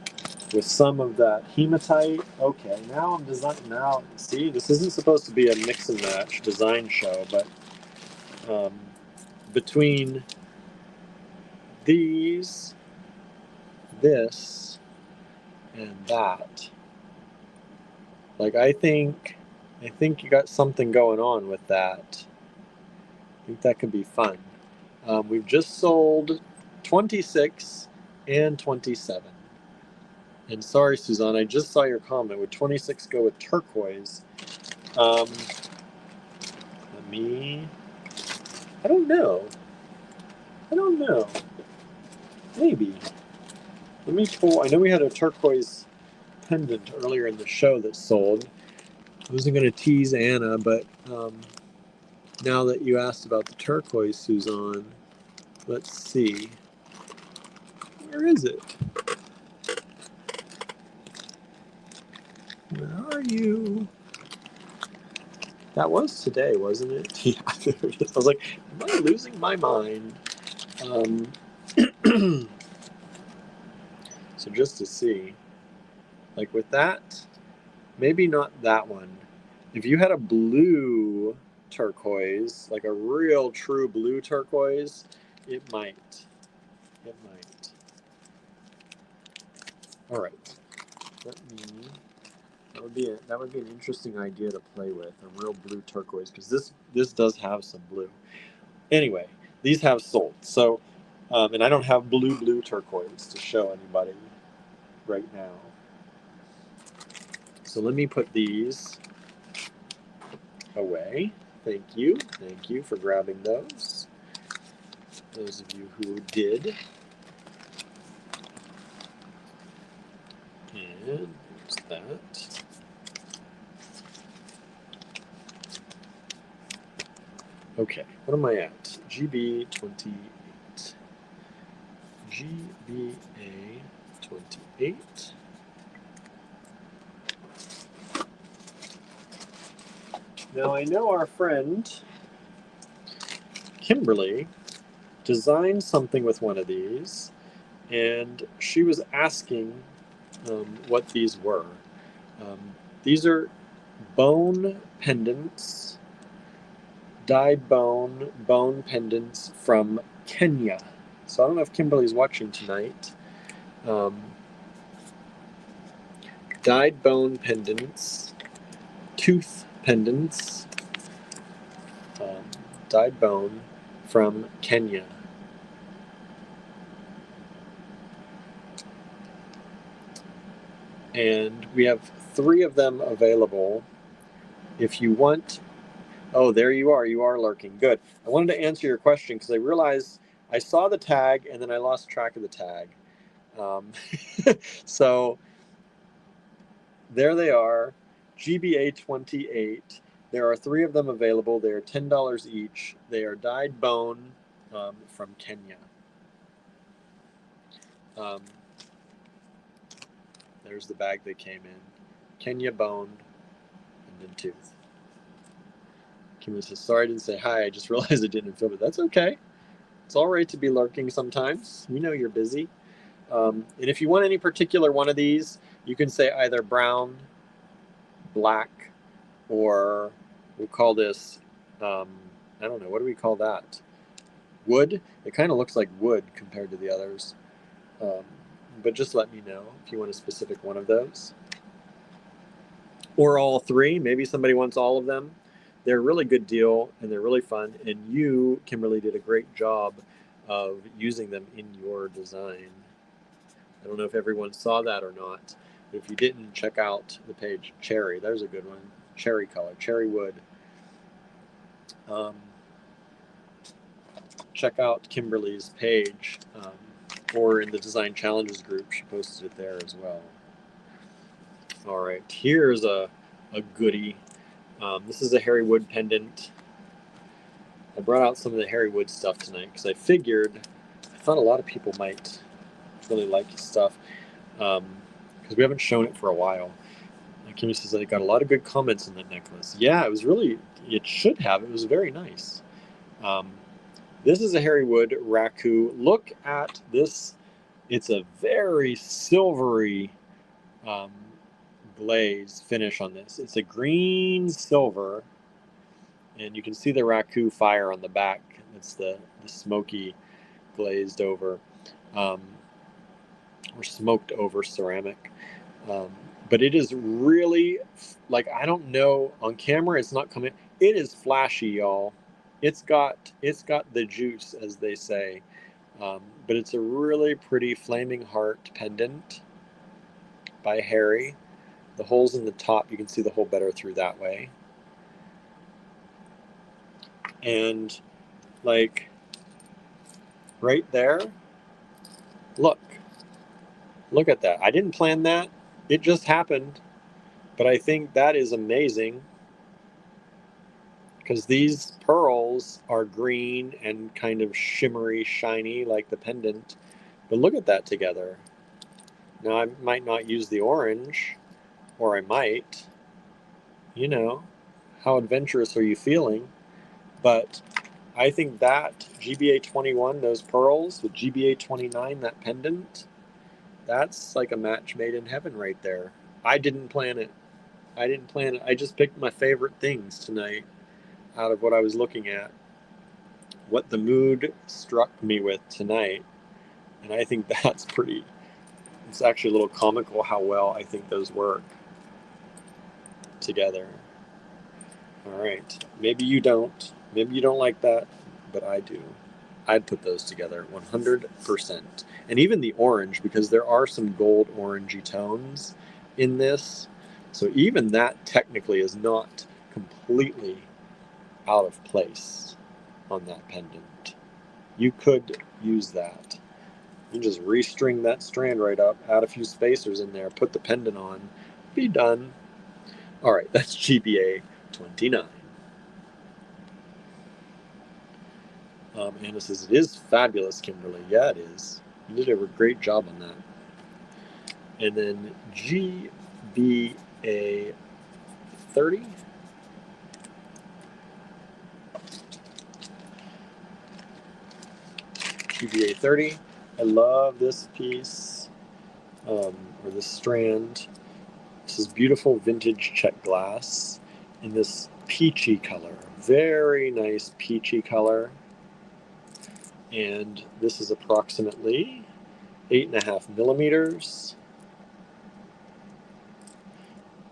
with some of that hematite. Okay, now I'm designing. Now, see, this isn't supposed to be a mix and match design show, but between these, this, and that, like I think you got something going on with that. I think that could be fun. We've just sold 26 and 27. And sorry, Suzanne, I just saw your comment. Would 26 go with turquoise? I don't know. Maybe. Let me pull. I know we had a turquoise pendant earlier in the show that sold. I wasn't going to tease Anna, but now that you asked about the turquoise, Suzanne, let's see. Where is it? Where are you? That was today, wasn't it? Yeah, there it is. I was like, am I losing my mind? So just to see, like with that, maybe not that one. If you had a blue turquoise, like a real true blue turquoise, it might. All right. That would be an interesting idea to play with, a real blue turquoise, because this does have some blue. Anyway, these have sold. So, and I don't have blue turquoise to show anybody right now. So let me put these away. Thank you for grabbing those. Those of you who did. And there's that. Okay, what am I at? GB28. GBA28. Now I know our friend Kimberly designed something with one of these, and she was asking what these were. These are bone pendants, dyed bone pendants from Kenya. So I don't know if Kimberly's watching tonight. Dyed bone pendants, tooth pendants, dyed bone from Kenya. And we have 3 of them available. If you want, oh, there you are lurking. Good. I wanted to answer your question because I realized I saw the tag and then I lost track of the tag. So there they are, GBA 28. There are 3 of them available. They are $10 each. They are dyed bone from Kenya. There's the bag they came in. Kenya bone and then tooth. Kimberly says, sorry I didn't say hi. I just realized I didn't film it. That's okay. It's all right to be lurking sometimes. We know you're busy. And if you want any particular one of these, you can say either brown, black, or we'll call this, I don't know, what do we call that? Wood? It kind of looks like wood compared to the others. But just let me know if you want a specific one of those. Or all 3. Maybe somebody wants all of them. They're a really good deal and they're really fun. And you, Kimberly, did a great job of using them in your design. I don't know if everyone saw that or not. But if you didn't, check out the page Cherry. There's a good one. Cherry color, cherry wood. Check out Kimberly's page or in the Design Challenges group. She posted it there as well. All right, here's a goodie. This is a Harry Wood pendant. I brought out some of the Harry Wood stuff tonight because I thought a lot of people might really like his stuff because we haven't shown it for a while. Kimmy says I got a lot of good comments on that necklace. Yeah, it should have. It was very nice. This is a Harry Wood Raku. Look at this. It's a very silvery glaze finish on this. It's a green silver, and you can see the Raku fire on the back. It's the smoky glazed over or smoked over ceramic. But it is really, like, I don't know, on camera it's not coming. It is flashy, y'all. It's got the juice, as they say. But it's a really pretty flaming heart pendant by Harry. The holes in the top, you can see the hole better through that way. And like right there, look at that. I didn't plan that. It just happened. But I think that is amazing because these pearls are green and kind of shimmery, shiny like the pendant. But look at that together. Now I might not use the orange, or I might. You know, how adventurous are you feeling? But I think that GBA 21, those pearls, with GBA 29, that pendant, that's like a match made in heaven right there. I didn't plan it. I just picked my favorite things tonight out of what I was looking at, what the mood struck me with tonight. And I think that's pretty, it's actually a little comical how well I think those work together. All right. Maybe you don't like that, but I do. I'd put those together 100%. And even the orange, because there are some gold orangey tones in this. So even that technically is not completely out of place on that pendant. You could use that. You just restring that strand right up, add a few spacers in there, put the pendant on, be done. All right, that's GBA 29. Anna says, it is fabulous, Kimberly. Yeah, it is. You did a great job on that. And then GBA 30. GBA 30. I love this piece, or this strand. This is beautiful vintage check glass in this peachy color. Very nice peachy color. And this is approximately 8.5 millimeters.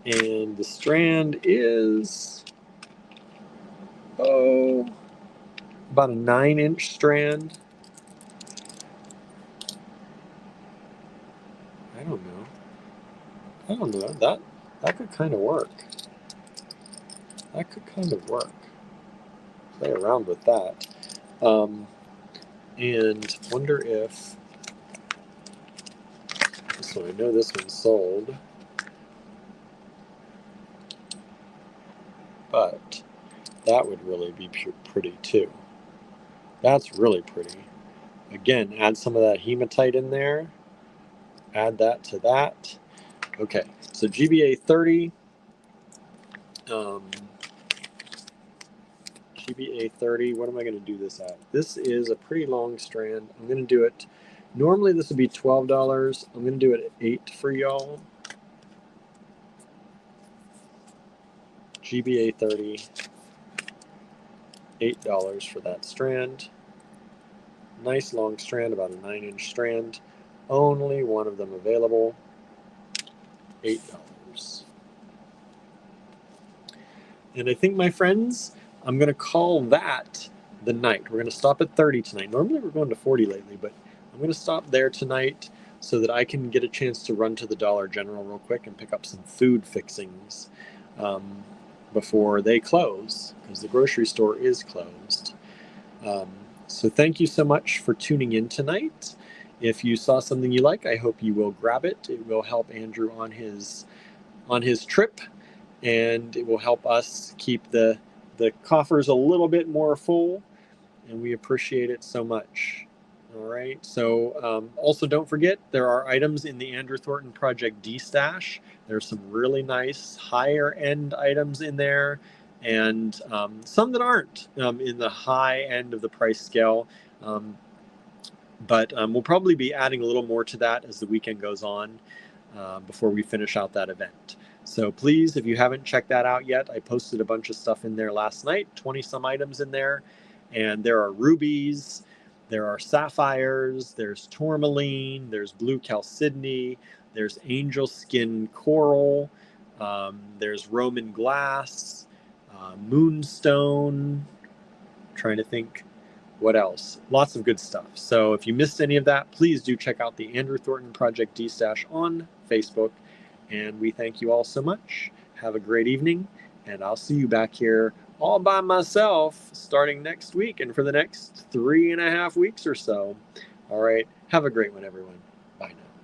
And the strand is, about a 9-inch strand. I don't know. That could kind of work. Play around with that. And wonder if this one, I know this one's sold, but that would really be pretty too. That's really pretty. Again, add some of that hematite in there. Add that to that. Okay, so GBA 30. GBA 30, what am I going to do this at? This is a pretty long strand. I'm going to do it, normally this would be $12. I'm going to do it at 8 for y'all. GBA 30, $8 for that strand. Nice long strand, about a 9-inch strand. Only one of them available. $8. And I think, my friends, I'm going to call that the night. We're going to stop at 30 tonight. Normally we're going to 40 lately, but I'm going to stop there tonight so that I can get a chance to run to the Dollar General real quick and pick up some food fixings before they close, because the grocery store is closed. So thank you so much for tuning in tonight. If you saw something you like, I hope you will grab it. It will help Andrew on his trip, and it will help us keep the coffers a little bit more full, and we appreciate it so much. All right, so also don't forget, there are items in the Andrew Thornton Project D Stash. There's some really nice higher end items in there, and some that aren't in the high end of the price scale. But we'll probably be adding a little more to that as the weekend goes on before we finish out that event. So please, if you haven't checked that out yet, I posted a bunch of stuff in there last night, 20 some items in there. And there are rubies, there are sapphires, there's tourmaline, there's blue chalcedony, there's angel skin coral, there's Roman glass, moonstone. I'm trying to think what else. Lots of good stuff. So if you missed any of that, please do check out the Andrew Thornton Project D-Stash on Facebook. And we thank you all so much. Have a great evening, and I'll see you back here all by myself starting next week and for the next 3.5 weeks or so. All right. Have a great one, everyone. Bye now.